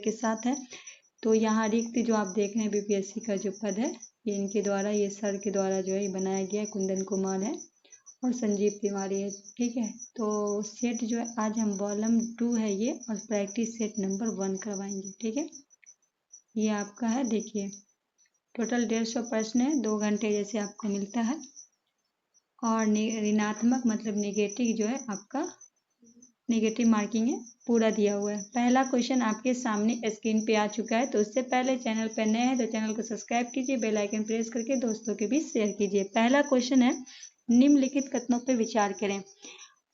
के साथ है। तो यहाँ रिक्त जो आप देख रहे हैं बीपीएससी का जो पद है, ये इनके द्वारा, ये सर के द्वारा जो है ये बनाया गया है। कुंदन कुमार है और संजीव तिवारी है, ठीक है। तो सेट जो है आज हम वॉल्यूम 2 है ये, और प्रैक्टिस सेट नंबर 1 करवाएंगे, ठीक है। ये आपका है, देखिए टोटल 150 प्रश्न है, 2 घंटे जैसे आपको मिलता है। और ऋणात्मक मतलब नेगेटिव जो है आपका, नेगेटिव मार्किंग है, पूरा दिया हुआ है। पहला क्वेश्चन आपके सामने स्क्रीन पे आ चुका है। तो उससे पहले चैनल पर नए हैं तो चैनल को सब्सक्राइब कीजिए, बेल आइकन प्रेस करके दोस्तों के बीच शेयर कीजिए। पहला क्वेश्चन है, निम्नलिखित कथनों पर विचार करें।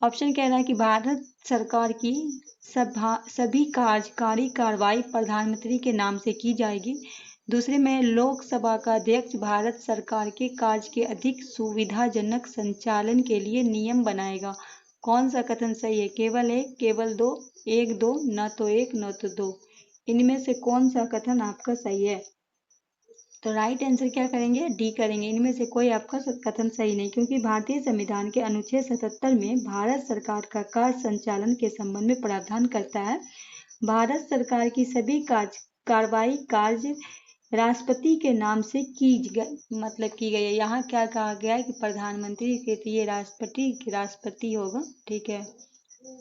ऑप्शन कह रहा है कि भारत सरकार की सभी कार्यकारी कार्रवाई प्रधानमंत्री के नाम से की जाएगी। दूसरे में, लोकसभा का अध्यक्ष भारत सरकार के कार्य के अधिक सुविधाजनक संचालन के लिए नियम बनाएगा। कौन सा कथन सही है? केवल एक, केवल दो, एक दो, न तो एक न तो दो। इनमें से कौन सा कथन आपका सही है? तो राइट आंसर क्या करेंगे? डी करेंगे। इनमें से कोई आपका कथन सही नहीं, क्योंकि भारतीय संविधान के अनुच्छेद 77 में भारत सरकार का कार्य संचालन के संबंध में प्रावधान करता है। भारत सरकार की सभी कार्रवाई कार्य राष्ट्रपति के नाम से की गई है। यहाँ क्या कहा गया है कि प्रधानमंत्री के, तो ये राष्ट्रपति होगा, ठीक है,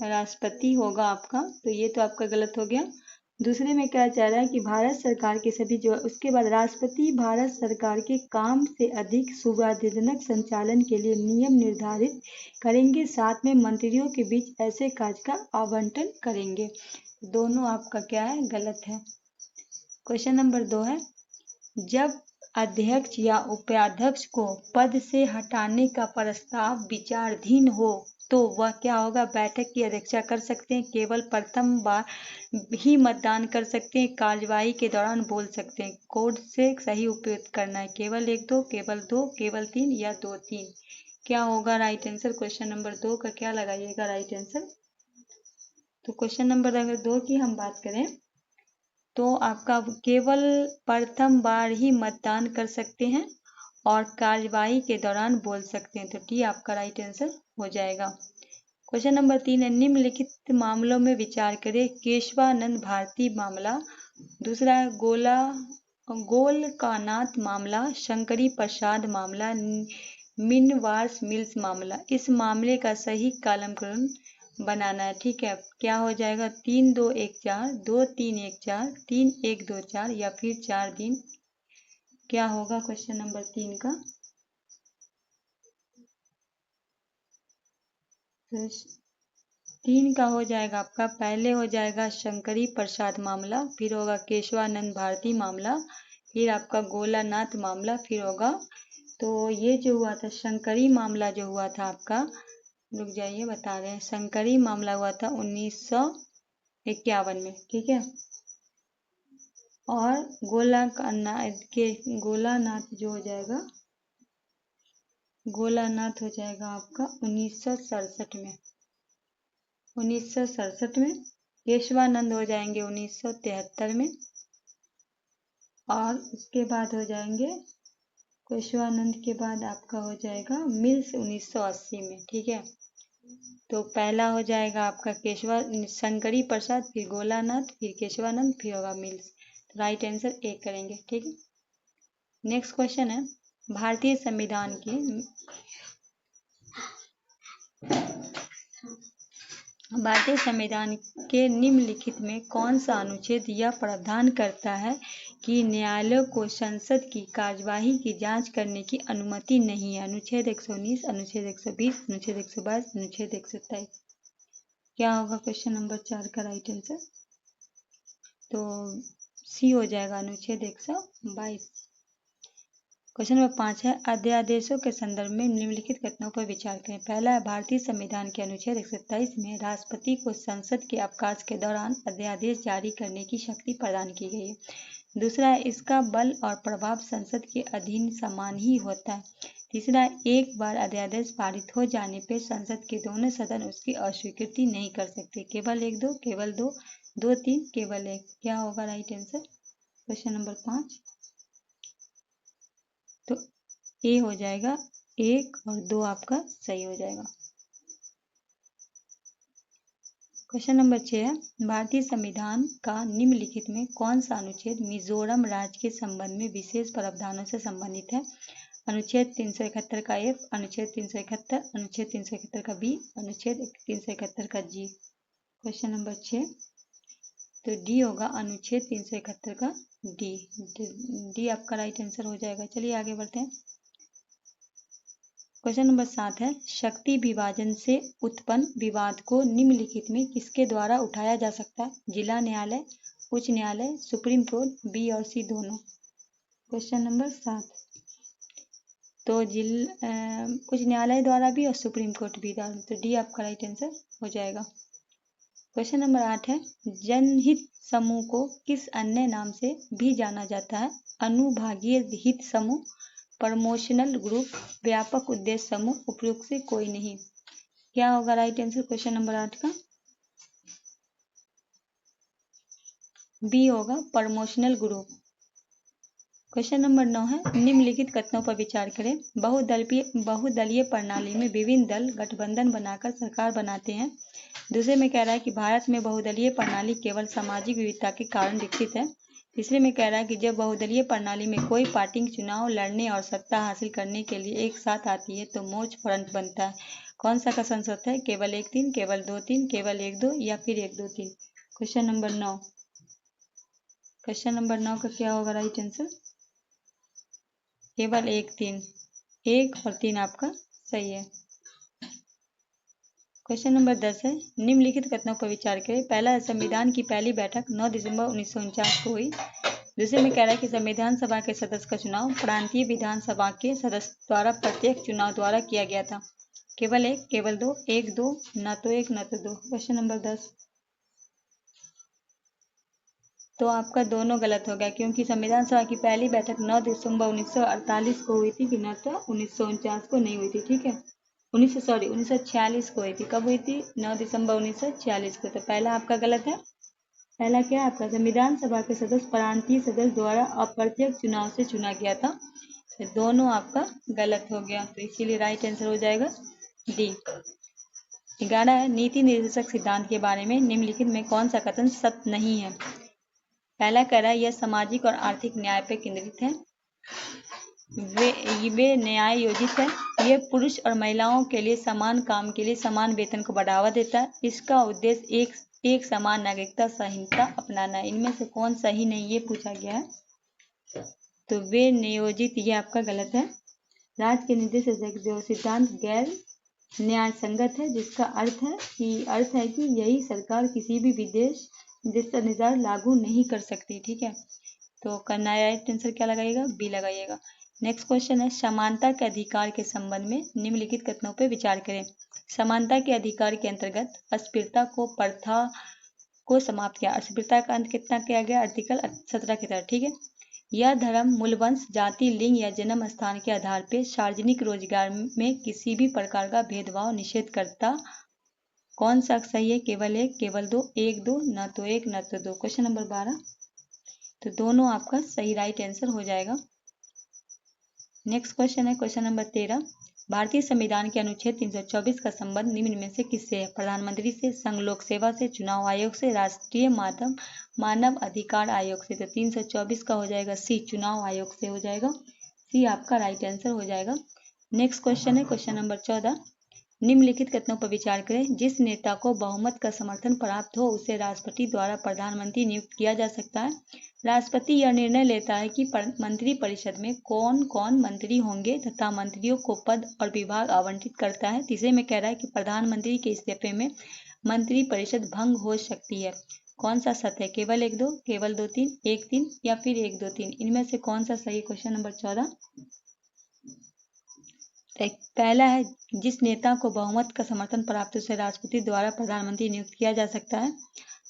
राष्ट्रपति होगा आपका, तो ये तो आपका गलत हो गया। दूसरे में क्या चाह रहा है कि भारत सरकार के सभी जो, उसके बाद राष्ट्रपति भारत सरकार के काम से अधिक सुविधाजनक संचालन के लिए नियम निर्धारित करेंगे, साथ में मंत्रियों के बीच ऐसे कार्य का आवंटन करेंगे। दोनों आपका क्या है? गलत है। क्वेश्चन नंबर 2 है, जब अध्यक्ष या उपाध्यक्ष को पद से हटाने का प्रस्ताव विचाराधीन हो तो वह क्या होगा? बैठक की अध्यक्षता कर सकते हैं, केवल प्रथम बार ही मतदान कर सकते हैं, कार्यवाही के दौरान बोल सकते हैं। कोड से सही उपयोग करना है, केवल 1 2, केवल 2, केवल 3 या 2 3। क्या होगा राइट आंसर? क्वेश्चन नंबर 2 का क्या लगाइएगा राइट आंसर? तो क्वेश्चन नंबर अगर 2 की हम बात करें तो आपका केवल प्रथम बार ही मतदान कर सकते हैं और कार्यवाही के दौरान बोल सकते हैं। तो डी आपका राइट आंसर हो जाएगा। क्वेश्चन नंबर 3 है, निम्नलिखित मामलों में विचार करें। केशवानंद भारती मामला, दूसरा है गोलकानाथ मामला, शंकरी प्रसाद मामला, मिनवार्स मिल्स मामला। इस मामले का सही कालक्रम बनाना है, ठीक है। क्या हो जाएगा? 3 2 1 4, 2 3 1 4, 3 1 2 4 या फिर 4 दिन। क्या होगा क्वेश्चन नंबर 3 का? 3 का हो जाएगा आपका, पहले हो जाएगा शंकरी प्रसाद मामला, फिर होगा केशवानंद भारती मामला, फिर आपका गोलानाथ मामला, फिर होगा, तो ये जो हुआ था शंकरी मामला जो हुआ था आपका, रुक जाइए बता रहे हैं, शंकरी मामला हुआ था 1951 में, ठीक है। और गोलानाथ जो हो जाएगा, गोलानाथ हो जाएगा आपका 1967 में, 1967 में। केशवानंद हो जाएंगे 1973 में, और उसके बाद हो जाएंगे, केशवानंद के बाद आपका हो जाएगा मिल्स 1980 में, ठीक है। तो पहला हो जाएगा आपका शंकरी प्रसाद, फिर गोलानाथ, फिर केशवानंद, फिर होगा मिल्स। तो राइट आंसर ए करेंगे, ठीक है। नेक्स्ट क्वेश्चन है, भारतीय संविधान के निम्नलिखित में कौन सा अनुच्छेद यह प्रावधान करता है कि न्यायालय को संसद की कार्यवाही की जांच करने की अनुमति नहीं है? अनुच्छेद 119, अनुच्छेद 120, अनुच्छेद 122, अनुच्छेद 127। क्या होगा क्वेश्चन नंबर 4 का राइट आंसर? तो सी हो जाएगा, अनुच्छेद 122। क्वेश्चन नंबर 5 है, अध्यादेशों के संदर्भ में निम्नलिखित कथनों पर विचार करें। पहला है, भारतीय संविधान के अनुच्छेद 127 में राष्ट्रपति को संसद के अवकाश के दौरान अध्यादेश जारी करने की शक्ति प्रदान की गई है। दूसरा है, इसका बल और प्रभाव संसद के अधीन समान ही होता है। तीसरा है, एक बार अध्यादेश पारित हो जाने पर संसद के दोनों सदन उसकी अस्वीकृति नहीं कर सकते। केवल 1 2, केवल 2 2 3, केवल 1। क्या होगा राइट आंसर क्वेश्चन नंबर 5? तो ए हो जाएगा, 1 और 2 आपका सही हो जाएगा। क्वेश्चन नंबर 6 है, भारतीय संविधान का निम्नलिखित में कौन सा अनुच्छेद मिजोरम राज्य के संबंध में विशेष प्रावधानों से संबंधित है? अनुच्छेद 371 का F, अनुच्छेद 371, अनुच्छेद 371 का B, अनुच्छेद 371 का G। क्वेश्चन नंबर 6 तो डी होगा अनुच्छेद 371 का डी आपका राइट आंसर हो जाएगा। चलिए आगे बढ़ते हैं। क्वेश्चन नंबर 7 है, शक्ति विभाजन से उत्पन्न विवाद को निम्नलिखित में किसके द्वारा उठाया जा सकता है? जिला न्यायालय, उच्च न्यायालय, सुप्रीम कोर्ट, बी और सी दोनों। क्वेश्चन नंबर 7 तो उच्च न्यायालय द्वारा भी और सुप्रीम कोर्ट भी द्वारा, तो डी आपका राइट आंसर हो जाएगा। क्वेश्चन नंबर 8 है, जनहित समूह को किस अन्य नाम से भी जाना जाता है? अनुभागीय हित समूह, प्रमोशनल ग्रुप, व्यापक उद्देश्य समूह, उपयुक्त से कोई नहीं। क्या होगा राइट आंसर क्वेश्चन नंबर 8 का? बी होगा प्रमोशनल ग्रुप। क्वेश्चन नंबर 9 है, निम्नलिखित कथनों पर विचार करें। बहुदलीय प्रणाली में विभिन्न दल गठबंधन बनाकर सरकार बनाते हैं। दूसरे में कह रहा है कि भारत में बहुदलीय प्रणाली केवल सामाजिक विविधता के कारण विकसित है। तीसरे में कह रहा है कि जब बहुदलीय प्रणाली में कोई पार्टी चुनाव लड़ने और सत्ता हासिल करने के लिए एक साथ आती है तो मोर्च फ्रंट बनता है। कौन सा का संसद है? केवल 1-3, केवल 2-3, केवल 1-2 या फिर 1-2-3। क्वेश्चन नंबर 9 का क्या होगा राइट आंसर? केवल 1-3, 1 और 3 आपका सही है। क्वेश्चन नंबर 10 है, निम्नलिखित कथनों पर विचार करें। पहला, संविधान की पहली बैठक 9 दिसंबर 1949 को हुई। दूसरे में कह रहा है कि संविधान सभा के सदस्य का चुनाव प्रांतीय विधानसभा के सदस्य द्वारा प्रत्येक चुनाव द्वारा किया गया था। केवल 1, केवल 2, 1-2, न तो 1 न तो 2। क्वेश्चन नंबर 10 तो आपका दोनों गलत हो गया, क्योंकि संविधान सभा की पहली बैठक 9 दिसंबर 1948 को हुई थी, कि न तो 1949 को नहीं हुई थी। ठीक है, 1946 को हुई थी। कब हुई थी? 9 दिसंबर 1946 को। तो पहला आपका गलत है। पहला क्या है आपका? संविधान सभा के सदस्य प्रांतीय सदस्य द्वारा अप्रत्यक्ष चुनाव से चुना गया था। तो दोनों आपका गलत हो गया, तो इसीलिए राइट आंसर हो जाएगा डी। 11 है, नीति निर्देशक सिद्धांत के बारे में निम्नलिखित में कौन सा कथन सत्य नहीं है? पहला कह रहा है यह सामाजिक और आर्थिक न्याय पर केंद्रित है। वे न्याय योजित है। ये पुरुष और महिलाओं के लिए समान काम के लिए समान वेतन को बढ़ावा देता है। इसका उद्देश्य एक समान नागरिकता संहिता अपनाना है। इनमें से कौन सही नहीं ये पूछा गया है, तो वे नियोजित, ये आपका गलत है। राज्य के निर्देश जो सिद्धांत गैर न्याय संगत है, जिसका अर्थ है कि यही सरकार किसी भी विदेश दिशानिर्देश लागू नहीं कर सकती। ठीक है, तो करना राइट आंसर क्या लगाइएगा? बी लगाइएगा। नेक्स्ट क्वेश्चन है, समानता के अधिकार के संबंध में निम्नलिखित कथनों पर विचार करें। समानता के अधिकार के अंतर्गत अस्पृश्यता को प्रथा को समाप्त किया। अस्पृश्यता का अंत कितना किया गया? आर्टिकल 17 के तहत। ठीक है, यह धर्म, मूल वंश, जाति, लिंग या जन्म स्थान के आधार पर सार्वजनिक रोजगार में किसी भी प्रकार का भेदभाव निषेध करता। कौन सा सही है? केवल 1, केवल 2, 1-2, न तो 1 न तो 2। क्वेश्चन नंबर 12 तो दोनों आपका सही राइट आंसर हो जाएगा। नेक्स्ट क्वेश्चन है क्वेश्चन नंबर 13, भारतीय संविधान के अनुच्छेद 324 का संबंध निम्न में से किससे है? प्रधानमंत्री से, संघ लोक सेवा से, चुनाव आयोग से, राष्ट्रीय मानव अधिकार आयोग से। तो 324 का हो जाएगा सी, चुनाव आयोग से हो जाएगा। सी आपका राइट आंसर हो जाएगा। नेक्स्ट क्वेश्चन है क्वेश्चन नंबर 14, निम्नलिखित कथनों पर विचार करें। जिस नेता को बहुमत का समर्थन प्राप्त हो उसे राष्ट्रपति द्वारा प्रधानमंत्री नियुक्त किया जा सकता है। राष्ट्रपति यह निर्णय लेता है कि मंत्री परिषद में कौन कौन मंत्री होंगे तथा मंत्रियों को पद और विभाग आवंटित करता है। तीसरे में कह रहा है कि प्रधानमंत्री के इस्तीफे में मंत्री परिषद भंग हो सकती है। कौन सा सत्य है? केवल 1-2, केवल 2-3, 1-3 या फिर 1-2-3। इनमें से कौन सा सही है? क्वेश्चन नंबर 14 पहला है, जिस नेता को बहुमत का समर्थन प्राप्त उसे राष्ट्रपति द्वारा प्रधानमंत्री नियुक्त किया जा सकता है।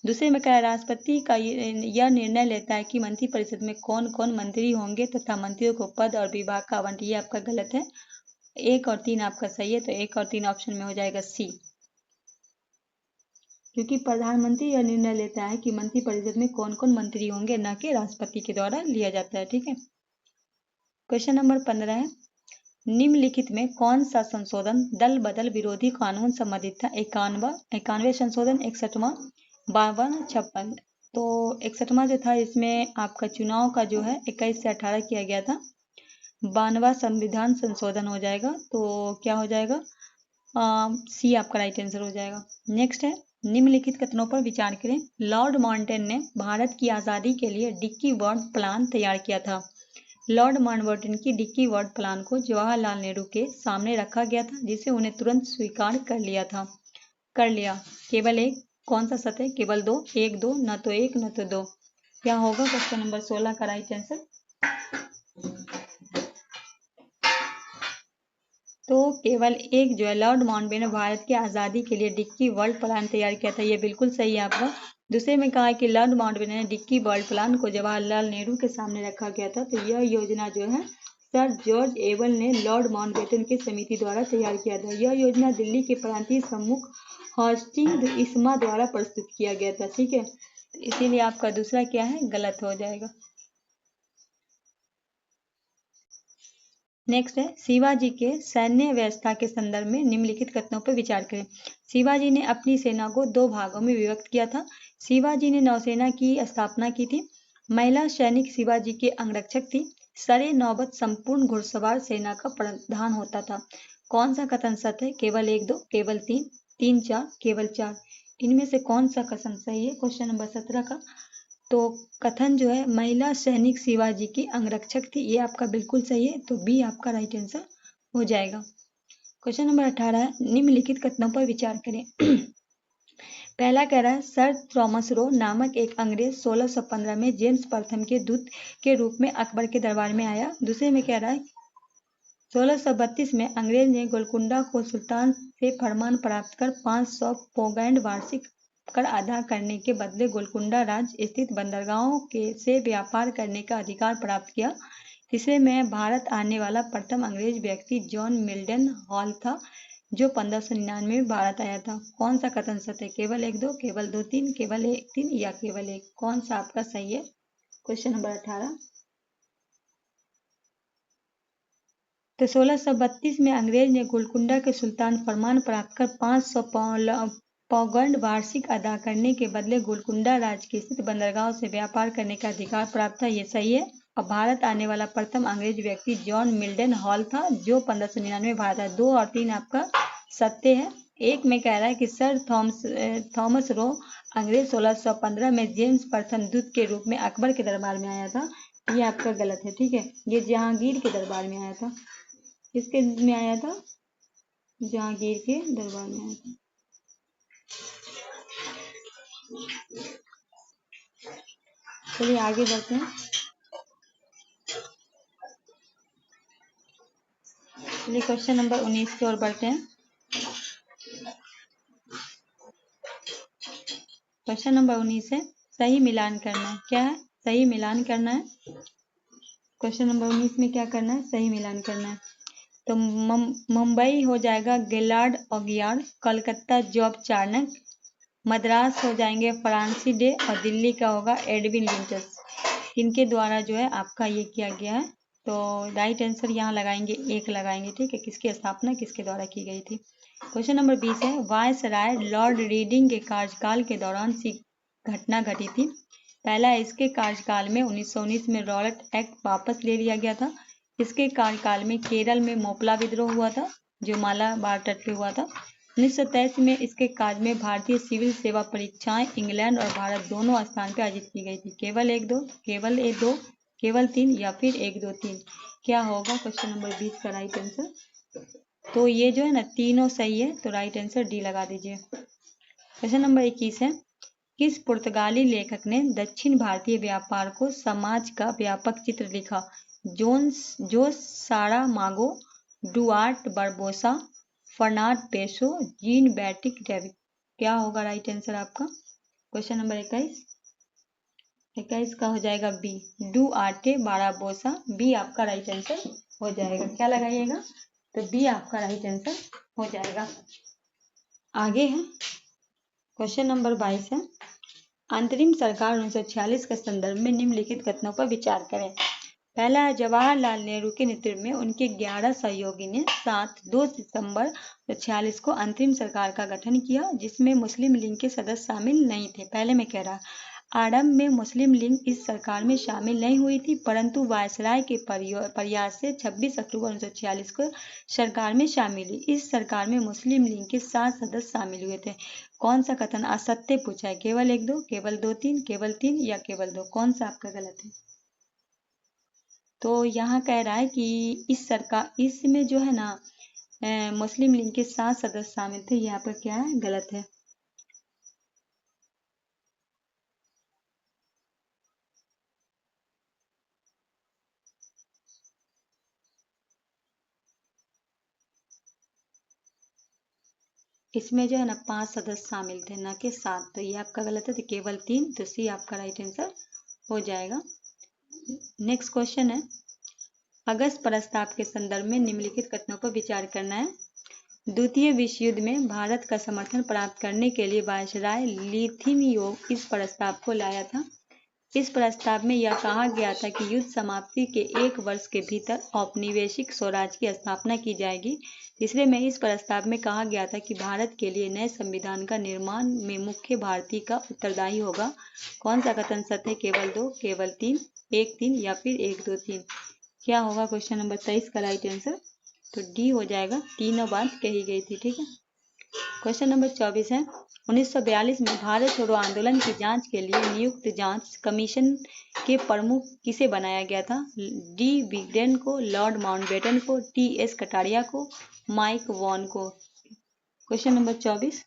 दूसरे में कहा राष्ट्रपति का यह निर्णय लेता है कि मंत्रिपरिषद में कौन कौन मंत्री होंगे तथा मंत्रियों को पद और विभाग का आवंटन। ये आपका गलत है। 1 और 3 आपका सही है, तो 1 और 3 ऑप्शन में हो जाएगा सी, क्योंकि प्रधानमंत्री यह निर्णय लेता है कि मंत्रिपरिषद में कौन कौन मंत्री होंगे, न कि राष्ट्रपति के द्वारा लिया जाता है। ठीक है, क्वेश्चन नंबर 15 है, निम्नलिखित में कौन सा संशोधन दल बदल विरोधी कानून संबंधित था? 91वें संशोधन, 61वां, 52, 56। तो 61वां जो था इसमें आपका चुनाव का जो है 21 से 18 किया गया था। 92वां संविधान संशोधन हो जाएगा, तो क्या हो जाएगा? सी आपका राइट आंसर हो जाएगा। नेक्स्ट है, निम्नलिखित कथनों पर विचार करें। लॉर्ड माउंटेन ने भारत की आज़ादी के लिए डिक्की वर्ड प्लान तैयार किया था। लॉर्ड माउंटबेटन की डिक्की वर्ड प्लान को जवाहरलाल नेहरू के सामने रखा गया था, जिसे उन्हें तुरंत स्वीकार कर लिया। केवल एक, कौन सा सत्य है? केवल दो, 1 2, न तो 1 न तो 2। क्या होगा क्वेश्चन नंबर 16 का राइट आंसर? तो केवल एक जो है, लॉर्ड माउंटबेटन ने भारत की आज़ादी के लिए डिक्की वर्ल्ड प्लान तैयार किया था, ये बिल्कुल सही है आपका। दूसरे में कहा कि लॉर्ड माउंटबेटन ने डिक्की वर्ल्ड प्लान को जवाहरलाल नेहरू के सामने रखा गया था, तो यह योजना जो है सर जॉर्ज एवल ने लॉर्ड माउंटबेटन की समिति द्वारा तैयार किया था। यह योजना दिल्ली के प्रांतीय सम्मुख हॉस्टिंग इस्मा द्वारा प्रस्तुत किया गया था। ठीक है, तो इसीलिए आपका दूसरा क्या है? गलत हो जाएगा। नेक्स्ट है, शिवाजी के सैन्य व्यवस्था के संदर्भ में निम्नलिखित कथनों पर विचार करें। शिवाजी ने अपनी सेना को 2 भागों में विभक्त किया था। शिवाजी ने नौसेना की स्थापना की थी। महिला सैनिक शिवाजी के अंगरक्षक थी। सरे नौबत संपूर्ण घुड़सवार सेना का प्रधान होता था। कौन सा कथन सत्य है? केवल 1 2, केवल 3 3 4, केवल 4। इनमें से कौन सा कथन सही है? क्वेश्चन नंबर 17 का। तो कथन जो है, महिला सैनिक शिवाजी की अंगरक्षक थी, ये आपका बिल्कुल सही है, तो बी आपका राइट आंसर हो जाएगा। क्वेश्चन नंबर 18 है, निम्नलिखित कथनों पर विचार करें। पहला कह रहा है, सर थॉमस रो नामक एक अंग्रेज 1615 में जेम्स प्रथम के दूत के रूप में अकबर के दरबार में आया। दूसरे में कह रहा है, 1632 में अंग्रेज ने गोलकुंडा को सुल्तान से फरमान प्राप्त कर 500 पौगैंड वार्षिक कर अदा करने के बदले गोलकुंडा राज्य स्थित बंदरगाहों से व्यापार करने का अधिकार प्राप्त किया। तीसरे में भारत आने वाला प्रथम अंग्रेज व्यक्ति जॉन मिल्डन हॉल था, जो 1599 में भारत आया था। कौन सा कथन सत्य है? केवल 1 2, केवल 2 3, केवल 1 3 या केवल 1? कौन सा आपका सही है? Question number 18। तो 1632 में अंग्रेज ने गोलकुंडा के सुल्तान फरमान प्राप्त कर 500 पौगंड वार्षिक अदा करने के बदले गोलकुंडा राज्य के स्थित बंदरगाह से व्यापार करने का अधिकार प्राप्त था, ये सही है। और भारत आने वाला प्रथम अंग्रेज व्यक्ति जॉन मिल्डन हॉल था, जो 1599 में भारत आया। 2 और 3 आपका सत्य है। एक में कह रहा है कि सर थॉमस रो अंग्रेज 1615 में जेम्स प्रथम दूत के रूप में अकबर के दरबार में आया था, ये आपका गलत है। ठीक है, ये जहांगीर के दरबार में आया था। किसके में आया था? जहांगीर के दरबार में आया था। चलिए आगे बढ़ते हैं। चलिए क्वेश्चन नंबर 19 की ओर बढ़ते हैं। क्वेश्चन नंबर 19 है, सही मिलान करना है। क्या है? सही मिलान करना है। क्वेश्चन नंबर 19 में क्या करना है? सही मिलान करना है। तो मुंबई हो जाएगा गिलार्ड ऑगियार्ड, कलकत्ता जॉब चार्नक, मद्रास हो जाएंगे फ्रांसी डे, और दिल्ली का होगा एडविन विंटर्स। इनके द्वारा जो है आपका ये किया गया है। तो राइट आंसर यहाँ लगाएंगे, 1 लगाएंगे। ठीक है, किसकी स्थापना किसके द्वारा की गई थी? क्वेश्चन नंबर 20 है, वायसराय लॉर्ड रीडिंग के कार्यकाल के दौरान सी घटना घटी थी। पहला, इसके कार्यकाल में 1919 में रॉलेट एक्ट वापस ले लिया गया था। इसके कार्यकाल में केरल में मोपला विद्रोह हुआ था, जो मालाबार तट पे हुआ था। 1923 में इसके कार्य में भारतीय सिविल सेवा परीक्षाएं इंग्लैंड और भारत दोनों स्थान पर आयोजित की गई थी। केवल 1 2, केवल 1 2, केवल 3 या फिर 1 2 3? क्या होगा क्वेश्चन नंबर 20 का राइट आंसर? तो ये जो है ना, तीनों सही है, तो राइट आंसर डी लगा दीजिए। क्वेश्चन नंबर 21 है, किस पुर्तगाली लेखक ने दक्षिण भारतीय व्यापार को समाज का व्यापक चित्र लिखा? Jose Saramago, Duarte Barbosa, Fernando Pessoa, Jean Baptiste David? क्या होगा राइट आंसर आपका? क्वेश्चन नंबर 21 का हो जाएगा बी, डुआर्टे बाराबोसा। बी आपका राइट आंसर हो जाएगा। क्या लगाइएगा? तो बी आपका राइट आंसर हो जाएगा। आगे है क्वेश्चन नंबर 22 है, अंतरिम सरकार 1946 के संदर्भ में निम्नलिखित कथनों पर विचार करें। पहला है जवाहरलाल नेहरू के नेतृत्व में उनके 11 सहयोगी ने 2 सितंबर 1946 को अंतरिम सरकार का गठन किया, जिसमें मुस्लिम लीग के सदस्य शामिल नहीं थे। पहले मैं कह रहा आरंभ में मुस्लिम लीग इस सरकार में शामिल नहीं हुई थी, परंतु वायसराय के प्रयास से 26 अक्टूबर 1946 को सरकार में शामिल हुई। इस सरकार में मुस्लिम लीग के 7 सदस्य शामिल हुए थे। कौन सा कथन असत्य पूछा है? केवल 1-2, केवल 2-3, केवल 3 या केवल 2? कौन सा आपका गलत है? तो यहाँ कह रहा है कि इस सरकार इसमें जो है ना मुस्लिम लीग के 7 सदस्य शामिल थे। यहाँ पर क्या है? गलत है। इसमें जो है ना 5 सदस्य शामिल थे, ना कि 7। तो ये आपका गलत है। तो केवल 3, तो सी आपका राइट आंसर हो जाएगा। नेक्स्ट क्वेश्चन है, अगस्त प्रस्ताव के संदर्भ में निम्नलिखित कथनों पर विचार करना है। द्वितीय विश्व युद्ध में भारत का समर्थन प्राप्त करने के लिए वायसराय लिथियम इस प्रस्ताव को लाया था। इस प्रस्ताव में यह कहा गया था कि युद्ध समाप्ति के 1 वर्ष के भीतर औपनिवेशिक स्वराज की स्थापना की जाएगी। तीसरे में इस प्रस्ताव में कहा गया था कि भारत के लिए नए संविधान का निर्माण में मुख्य भारतीय का उत्तरदायी होगा। कौन सा कथन सत्य है? केवल 2, केवल 3, 1-3 या फिर 1-2-3? क्या होगा क्वेश्चन नंबर 23 का राइट आंसर? तो डी हो जाएगा, तीनों बात कही गई थी। ठीक है। क्वेश्चन नंबर 24 है, 1942 में भारत छोड़ो आंदोलन की जांच के लिए नियुक्त जांच कमीशन के प्रमुख किसे बनाया गया था? डी विगडेन को, लॉर्ड माउंटबेटन को, टी.एस. कटारिया को, माइक वॉन को? क्वेश्चन नंबर 24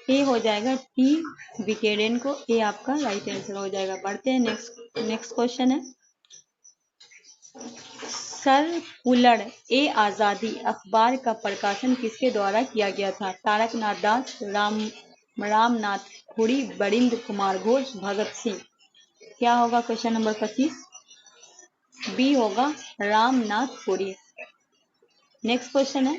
ए हो जाएगा, टी विगडेन को। ए आपका राइट आंसर हो जाएगा। बढ़ते हैं नेक्स्ट क्वेश्चन है, सर-पुलड़-ए-आज़ादी अखबार का प्रकाशन किसके द्वारा किया गया था? तारकनाथ दास, रामनाथ खुरी, बरिंद्र कुमार घोष, भगत सिंह? क्या होगा क्वेश्चन नंबर 25? बी होगा, रामनाथ खुरी। नेक्स्ट क्वेश्चन है,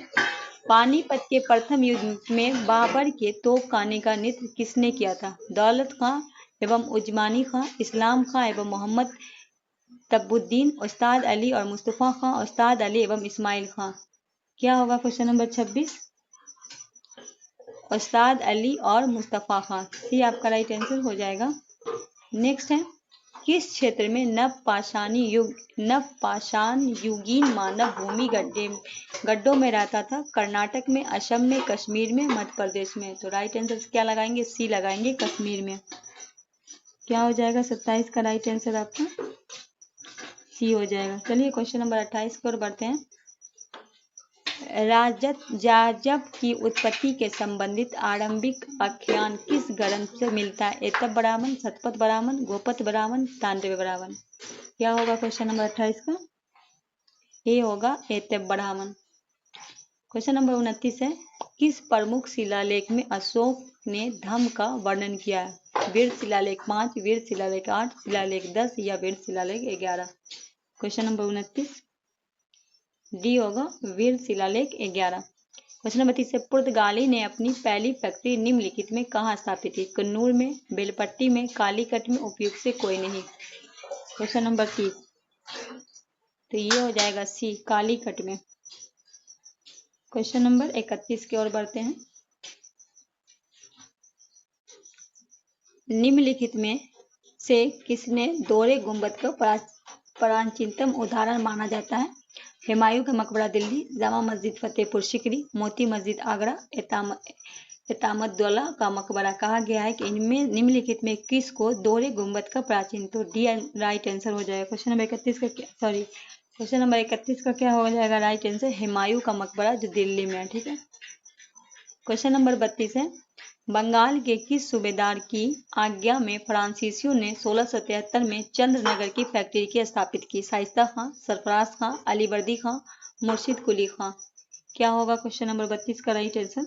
पानीपत के प्रथम युद्ध में बाबर के तोपखाने का नेतृत्व किसने किया था? दौलत खां एवं उस्मानी खां, इस्लाम खां एवं मोहम्मद तब्बुद्दीन, उस्ताद अली और मुस्तफ़ा खां, उस्ताद अली एवं इस्माइल खां? क्या होगा क्वेश्चन नंबर 26? उस्ताद अली और मुस्तफ़ा खां। सी आपका राइट आंसर हो जाएगा। नेक्स्ट है, किस क्षेत्र में नवपाषाण युगीन मानव भूमि गड्ढों में रहता था? कर्नाटक में, असम में, कश्मीर में, मध्य प्रदेश में? तो राइट आंसर क्या लगाएंगे? सी लगाएंगे, कश्मीर में। क्या हो जाएगा 27 का राइट आंसर आपका? सी हो जाएगा। चलिए क्वेश्चन नंबर 28 की ओर बढ़ते हैं। राजब की उत्पत्ति के संबंधित आरंभिक आख्यान किस ग्रंथ से मिलता है? एतप ब्राह्मण, शतपथ ब्राह्मण, गोपथ ब्राह्मण, तांडव ब्राह्मण? क्या होगा क्वेश्चन नंबर 28 का? ए होगा, एतप ब्राह्मण। क्वेश्चन नंबर 29 है, किस प्रमुख शिलालेख में अशोक ने धम्म का वर्णन किया है? वीर शिलालेख 5, वीर शिलालेख 8, शिलालेख 10 या वीर शिलालेख 11? क्वेश्चन नंबर 29 डी होगा, वीर शिलालेख 11। क्वेश्चन नंबर 30 है, पुर्तगाली ने अपनी पहली फैक्ट्री निम्नलिखित में कहाँ स्थापित की? कन्नूर में, बेलपट्टी में, कालीकट में, उपयुक्त से कोई नहीं? क्वेश्चन नंबर 30, तो ये हो जाएगा सी, कालीकट में। क्वेश्चन नंबर 31 की ओर बढ़ते हैं। निम्नलिखित में से किसने दोहरे गुंबद का प्राचीनतम उदाहरण माना जाता है? हुमायूं का मकबरा दिल्ली, जामा मस्जिद फतेहपुर सिकरी, मोती मस्जिद आगरा, एतामद्दौला का मकबरा? कहा गया है कि इनमें निम्नलिखित में किसको दोहरे गुंबद का प्राचीन? तो डी राइट आंसर हो जाएगा। क्वेश्चन नंबर 31 का क्वेश्चन नंबर 31 का क्या हो जाएगा राइट आंसर? हुमायूं का मकबरा जो दिल्ली में है। ठीक है। क्वेश्चन नंबर 32 है, बंगाल के किस सूबेदार की आज्ञा में फ्रांसीसियों ने 1673 में चंद्रनगर की फैक्ट्री की स्थापित की? शाइस्ता खां, सरफराज खां, अलीवर्दी खां, मुर्शिद कुली खां? क्या होगा क्वेश्चन नंबर 32 का राइट आंसर?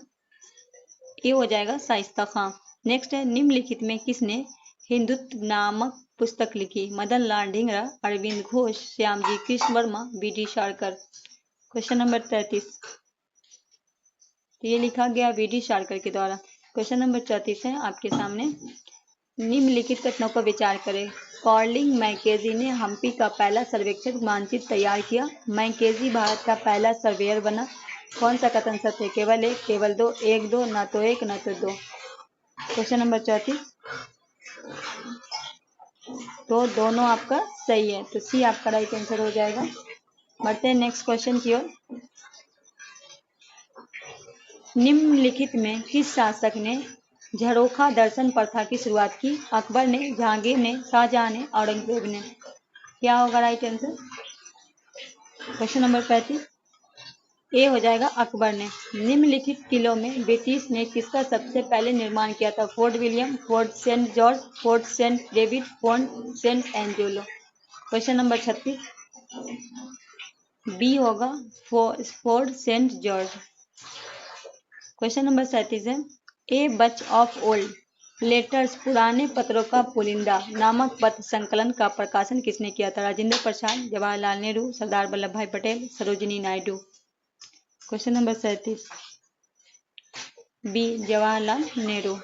ये हो जाएगा, शाइस्ता खां। नेक्स्ट है, निम्नलिखित में किसने हिंदुत्व नामक पुस्तक लिखी? Madan Lal Dhingra, Aurobindo Ghosh, Shyamji Krishna Varma, B D. Savarkar? Question number 33, तो ये लिखा गया बी.डी. सावरकर के द्वारा। क्वेश्चन नंबर 34 है आपके सामने, निम्नलिखित कथनों पर विचार करें। कॉर्लिंग मैकेजी ने हम्पी का पहला सर्वेक्षण मानचित्र तैयार किया। मैकेजी भारत का पहला सर्वेयर बना। कौन सा कथन सत्य है? केवल एक, केवल दो, एक दो, न तो एक न तो दो। क्वेश्चन नंबर 34, तो दोनों आपका सही है, तो सी आपका राइट आंसर हो जाएगा। बढ़ते हैं नेक्स्ट क्वेश्चन की ओर। निम्नलिखित में किस शासक ने झरोखा दर्शन प्रथा की शुरुआत की? अकबर ने, जहांगीर ने, शाहजहां ने, औरंगजेब ने। क्या होगा राइट आंसर? क्वेश्चन नंबर 35, ए हो जाएगा अकबर ने। निम्नलिखित किलों में ब्रिटिश ने किसका सबसे पहले निर्माण किया था? Fort William, Fort Saint George, Fort Saint David, Fort Saint Angelo. Question number 36, B होगा Fort Saint George. Question number 37 है, ए बच ऑफ ओल्ड लेटर्स पुराने पत्रों का पुलिंदा नामक पत्र संकलन का प्रकाशन किसने किया था? Rajendra Prasad, Jawaharlal Nehru, Sardar Vallabhbhai Patel, Sarojini Naidu. Question number 37, B Jawaharlal Nehru.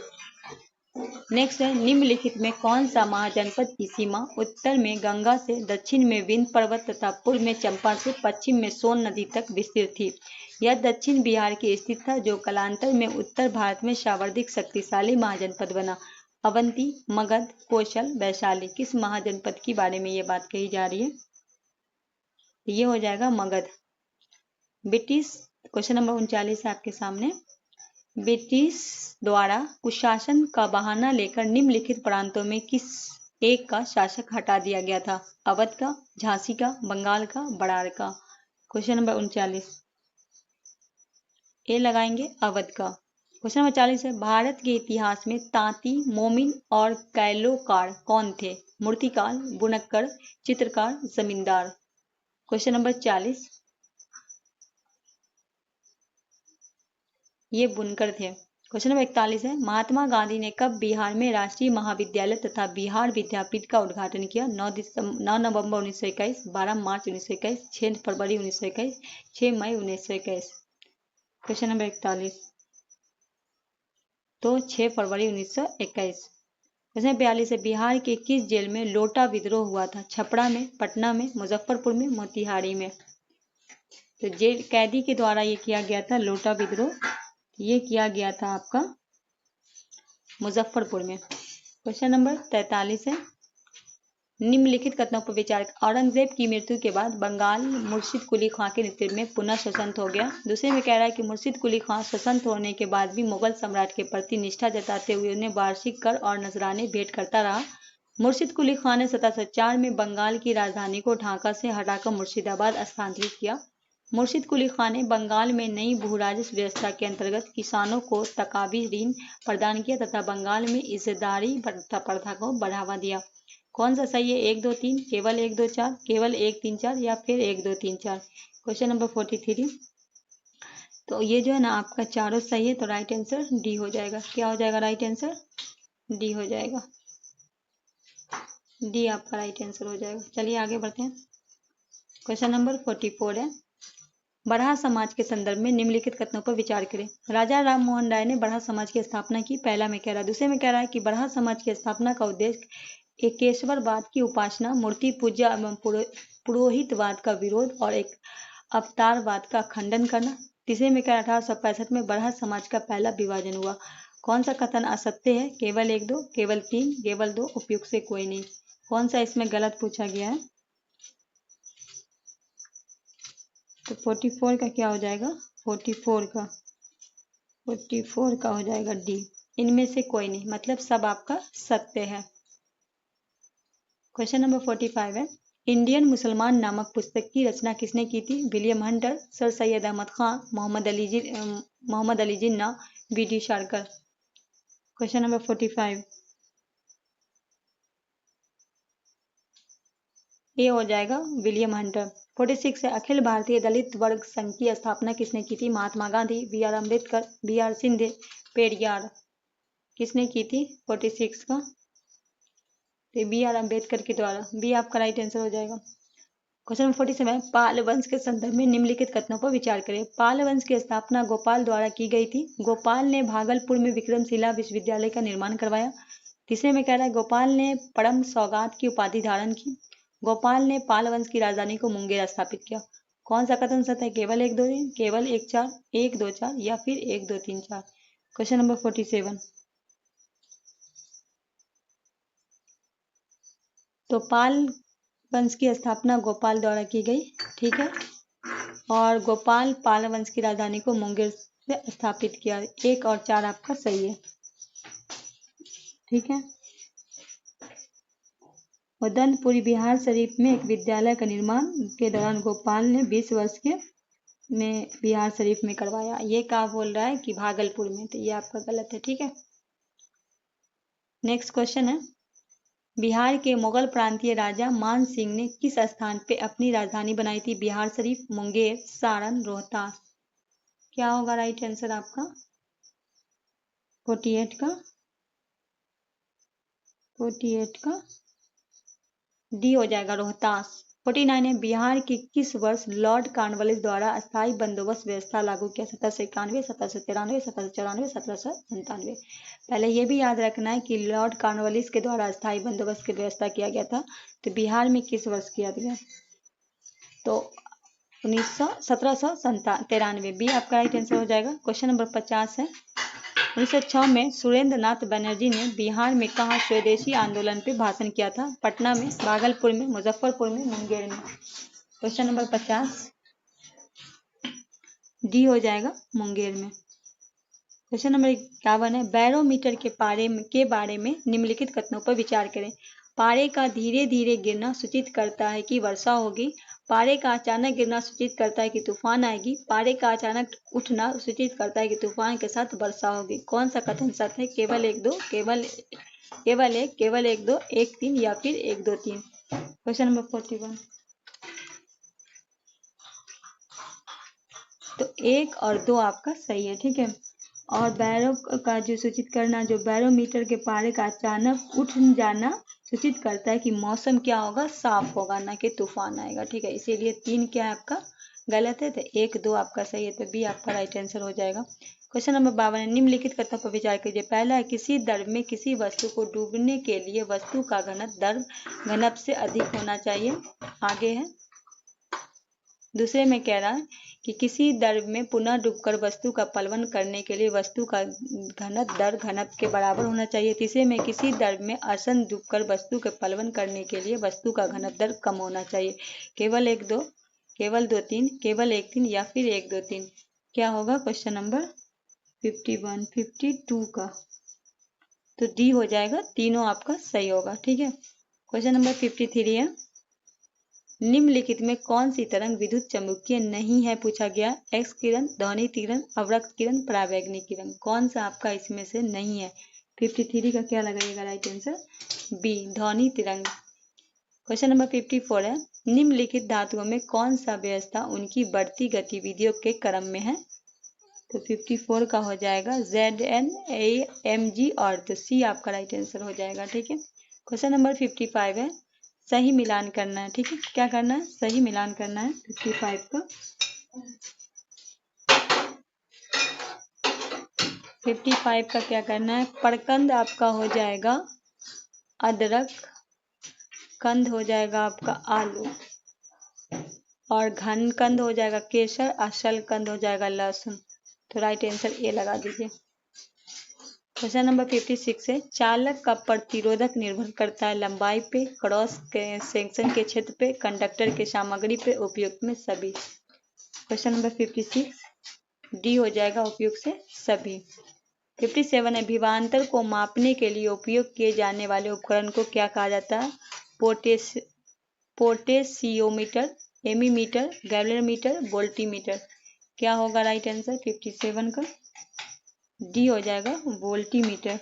Next है, निम्नलिखित में कौन सा महाजनपद की सीमा उत्तर में गंगा से, दक्षिण में विंध्य पर्वत तथा पूर्व में चंपारण से पश्चिम में सोन नदी तक विस्तृत थी? यह दक्षिण बिहार की स्थित था, जो कालांतर में उत्तर भारत में सर्वाधिक शक्तिशाली महाजनपद बना। अवंती, मगध, कौशल, वैशाली। किस महाजनपद के बारे में ये बात कही जा रही है? ये हो जाएगा मगध। ब्रिटिश, क्वेश्चन नंबर 39 है आपके सामने। ब्रिटिश द्वारा कुशासन का बहाना लेकर निम्नलिखित प्रांतों में किस एक का शासक हटा दिया गया था? अवध का, झांसी का, बंगाल का, बड़ार का। क्वेश्चन नंबर 39, ए लगाएंगे अवध का। क्वेश्चन नंबर 40 है, भारत के इतिहास में तांती, मोमिन और कैलोकार कौन थे? मूर्तिकार, बुनक्कर, चित्रकार, जमींदार। क्वेश्चन नंबर 40, ये बुनकर थे। क्वेश्चन नंबर 41 है, महात्मा गांधी ने कब बिहार में राष्ट्रीय महाविद्यालय तथा बिहार विद्यापीठ का उद्घाटन किया? 9 नवंबर 1921, 12 मार्च 1921, 6 फरवरी 1921, 6 मई 1921। क्वेश्चन नंबर 41, तो 6 फरवरी 1921। क्वेश्चन 42 है, बिहार के किस जेल में लोटा विद्रोह हुआ था? छपरा में, पटना में, मुजफ्फरपुर में, मोतिहारी में। तो जेल कैदी के द्वारा ये किया गया था लोटा विद्रोह, ये किया गया था आपका मुजफ्फरपुर में। क्वेश्चन नंबर 43 है, निम्नलिखित कथनों पर विचार। औरंगजेब की मृत्यु के बाद बंगाल मुर्शिद कुली खां के नेतृत्व में पुनः स्वतंत्र हो गया। दूसरे में कह रहा है कि मुर्शिद कुली खां स्वतंत्र होने के बाद भी मुगल सम्राट के प्रति निष्ठा जताते हुए उन्हें वार्षिक कर और नजराने भेंट करता रहा। मुर्शिद कुली खां ने 1704 में बंगाल की राजधानी को ढाका से हटाकर मुर्शिदाबाद स्थानांतरित किया। मुर्शिद कुली खां ने बंगाल में नई भू-राजस्व व्यवस्था के अंतर्गत किसानों को तकाबी ऋण प्रदान किया तथा बंगाल में इज़्ज़तदारी प्रथा को बढ़ावा दिया। कौन सा सही है? 1 2 3, केवल 1 2 4, केवल 1 3 4 या फिर 1 2 3 4। क्वेश्चन नंबर 43, तो ये जो है ना आपका चारों सही है, तो राइट आंसर डी हो जाएगा। क्या हो जाएगा राइट आंसर? डी हो जाएगा। डी आपका राइट आंसर हो जाएगा। चलिए आगे बढ़ते हैं। क्वेश्चन नंबर 44 है, बरहा समाज के संदर्भ में निम्नलिखित कथनों पर विचार करें। राजा राम मोहन राय ने बरहा समाज की स्थापना की। पहला में कह रहा है। दूसरे में कह रहा है कि बरहा समाज की स्थापना का उद्देश्य एकेश्वरवाद की उपासना, मूर्ति पूजा एवं पुरोहितवाद का विरोध और एक अवतारवाद का खंडन करना। तीसरे में कह रहा 1865 में बरहा समाज का पहला विभाजन हुआ। कौन सा कथन असत्य है? केवल 1 2, केवल 3, केवल 2, उपयुक्त से कोई नहीं। कौन सा इसमें गलत पूछा गया है? तो 44 का क्या हो जाएगा? 44 का हो जाएगा डी। इनमें से कोई नहीं, मतलब सब आपका सत्य है। क्वेश्चन नंबर 45 है, इंडियन मुसलमान नामक पुस्तक की रचना किसने की थी? William Hunter, sir Syed Ahmed Khan, Mohammad Ali Jinnah, B D. Savarkar. Question number 45, ये हो जाएगा विलियम हंटर। 46 है, अखिल भारतीय दलित वर्ग संघ की स्थापना किसने की थी? महात्मा गांधी, बी.आर. अम्बेडकर, बी.आर. सिंधे, पेरियार। किसने की थी 46 का? तो बी.आर. अम्बेडकर के द्वारा। बी आपका राइट आंसर हो जाएगा। क्वेश्चन नंबर 47, पाल वंश के संदर्भ में निम्नलिखित कथनों पर विचार करें। पाल वंश की स्थापना गोपाल द्वारा की गई थी। गोपाल ने भागलपुर में विक्रमशिला विश्वविद्यालय का निर्माण करवाया। तीसरे में कह रहा है गोपाल ने परम सौगात की उपाधि धारण की। गोपाल ने पाल वंश की राजधानी को मुंगेर स्थापित किया। कौन सा कथन सत्य है? केवल 1 2 3, केवल 1 4, 1 2 4 या फिर 1 2 3 4। Question number 47। तो पाल वंश की स्थापना गोपाल द्वारा की गई, ठीक है, और गोपाल पाल वंश की राजधानी को मुंगेर से स्थापित किया। 1 और 4 आपका सही है, ठीक है। मदनपुरी बिहार शरीफ में एक विद्यालय का निर्माण के दौरान गोपाल ने 20 वर्ष के में बिहार शरीफ में करवाया। ये क्या बोल रहा है कि भागलपुर में, तो ये आपका गलत है, ठीक है। नेक्स्ट क्वेश्चन है, बिहार के मुगल प्रांतीय राजा मान सिंह ने किस स्थान पे अपनी राजधानी बनाई थी? बिहार शरीफ, मुंगेर, सारण, रोहतास। क्या होगा राइट आंसर आपका? 48 का डी हो जाएगा, रोहतास। 49 है, बिहार के किस वर्ष लॉर्ड कॉर्नवालिस द्वारा अस्थायी बंदोबस्त व्यवस्था लागू किया? 1791, 1793, 1794, 1797। पहले ये भी याद रखना है कि लॉर्ड कॉर्नवालिस के द्वारा अस्थायी बंदोबस्त की व्यवस्था किया गया था, तो बिहार में किस वर्ष किया गया? तो 1793। बी आपका राइट आंसर हो जाएगा। क्वेश्चन नंबर 50 है, 1906 में सुरेंद्र नाथ बनर्जी ने बिहार में कहाँ स्वदेशी आंदोलन पे भाषण किया था? पटना में, भागलपुर में, मुजफ्फरपुर में, मुंगेर में। क्वेश्चन नंबर 50 डी हो जाएगा, मुंगेर में। क्वेश्चन नंबर 51 है, बैरोमीटर के बारे में निम्नलिखित कथनों पर विचार करें। पारे का धीरे धीरे गिरना सूचित करता है कि वर्षा होगी। पारे का अचानक गिरना सूचित करता है कि तूफान आएगी। पारे का अचानक उठना सूचित करता है कि तूफान के साथ वर्षा होगी। कौन सा कथन सत्य है? केवल 1 2, केवल 1 2, 1 3 या फिर 1 2 3। Question number 41। तो 1 और 2 आपका सही है, ठीक है। और बैरो का जो सूचित करना, जो बैरोमीटर के पारे का अचानक उठ जाना सूचित करता है कि मौसम क्या होगा? साफ होगा, ना कि तूफान आएगा, ठीक है। इसीलिए 3 क्या है आपका? गलत है, तो 1 2 आपका सही है, तो बी आपका राइट आंसर हो जाएगा। क्वेश्चन नंबर 52 है, निम्नलिखित कथनों पर विचार कीजिए। पहला है, किसी द्रव में किसी वस्तु को डूबने के लिए वस्तु का घनत्व द्रव घनत्व से अधिक होना चाहिए। आगे है, दूसरे में कह रहा है कि किसी द्रव में पुनः डूबकर वस्तु का पलवन करने के लिए वस्तु का घनत्व द्रव घनत्व के बराबर होना चाहिए। तीसरे में किसी द्रव में आसन डूबकर वस्तु के पलवन करने के लिए वस्तु का घनत्व द्रव कम होना चाहिए। केवल 1 2, केवल 2 3, केवल 1 3 या फिर 1 2 3। क्या होगा क्वेश्चन नंबर 51 52 का? तो डी हो जाएगा, तीनों आपका सही होगा, ठीक है। क्वेश्चन नंबर 53 है, निम्नलिखित में कौन सी तरंग विद्युत चुम्बकीय नहीं है? पूछा गया। एक्स किरण, ध्वनि किरण, अवरक्त किरण, परावैंगनी किरण। कौन सा आपका इसमें से नहीं है? 53 का क्या लगाइएगा राइट आंसर? बी, ध्वनि तरंग। क्वेश्चन नंबर 54 है, निम्नलिखित धातुओं में कौन सा व्यवस्था उनकी बढ़ती गतिविधियों के क्रम में है? तो 54 का हो जाएगा ZNAMG और तो सी आपका राइट आंसर हो जाएगा, ठीक है। क्वेश्चन नंबर 55 है, सही मिलान करना है, ठीक है। क्या करना है? सही मिलान करना है 55 का। 55 का क्या करना है? प्रकंद आपका हो जाएगा अदरक, कंद हो जाएगा आपका आलू, और घन कंद हो जाएगा केसर, असल कंद हो जाएगा लहसुन। तो राइट आंसर ए लगा दीजिए। क्वेश्चन नंबर 56 है, चालक का प्रतिरोधक निर्भर करता है लंबाई पे, क्रॉस सेक्शन के क्षेत्र पे, कंडक्टर के सामग्री पे, उपयुक्त में सभी। क्वेश्चन नंबर 56 डी हो जाएगा, उपयुक्त से सभी। 57 है, विभवांतर को मापने के लिए उपयोग किए जाने वाले उपकरण को क्या कहा जाता है? Potentiometer, एमीमीटर, गैलोरीमीटर, voltmeter. क्या होगा राइट आंसर 57 का? डी हो जाएगा, वोल्टीमीटर।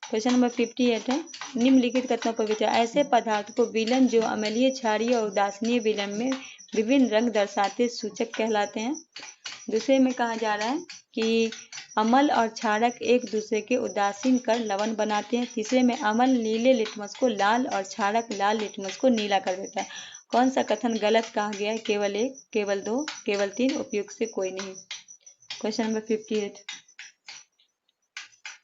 क्वेश्चन नंबर 58 है, निम्नलिखित कथनों पर विचार। ऐसे पदार्थ को विलयन जो अम्लीय, क्षारीय और उदासीन विलयन में विभिन्न रंग दर्शाते सूचक कहलाते हैं। दूसरे में कहा जा रहा है कि अम्ल और क्षारक एक दूसरे के उदासीन कर लवण बनाते हैं। तीसरे में अम्ल नीले लिटमस को लाल और क्षारक लाल लिटमस को नीला कर देता है। कौन सा कथन गलत कहा गया है? केवल 1, केवल 2, केवल 3, उपयुक्त से कोई नहीं। क्वेश्चन नंबर 58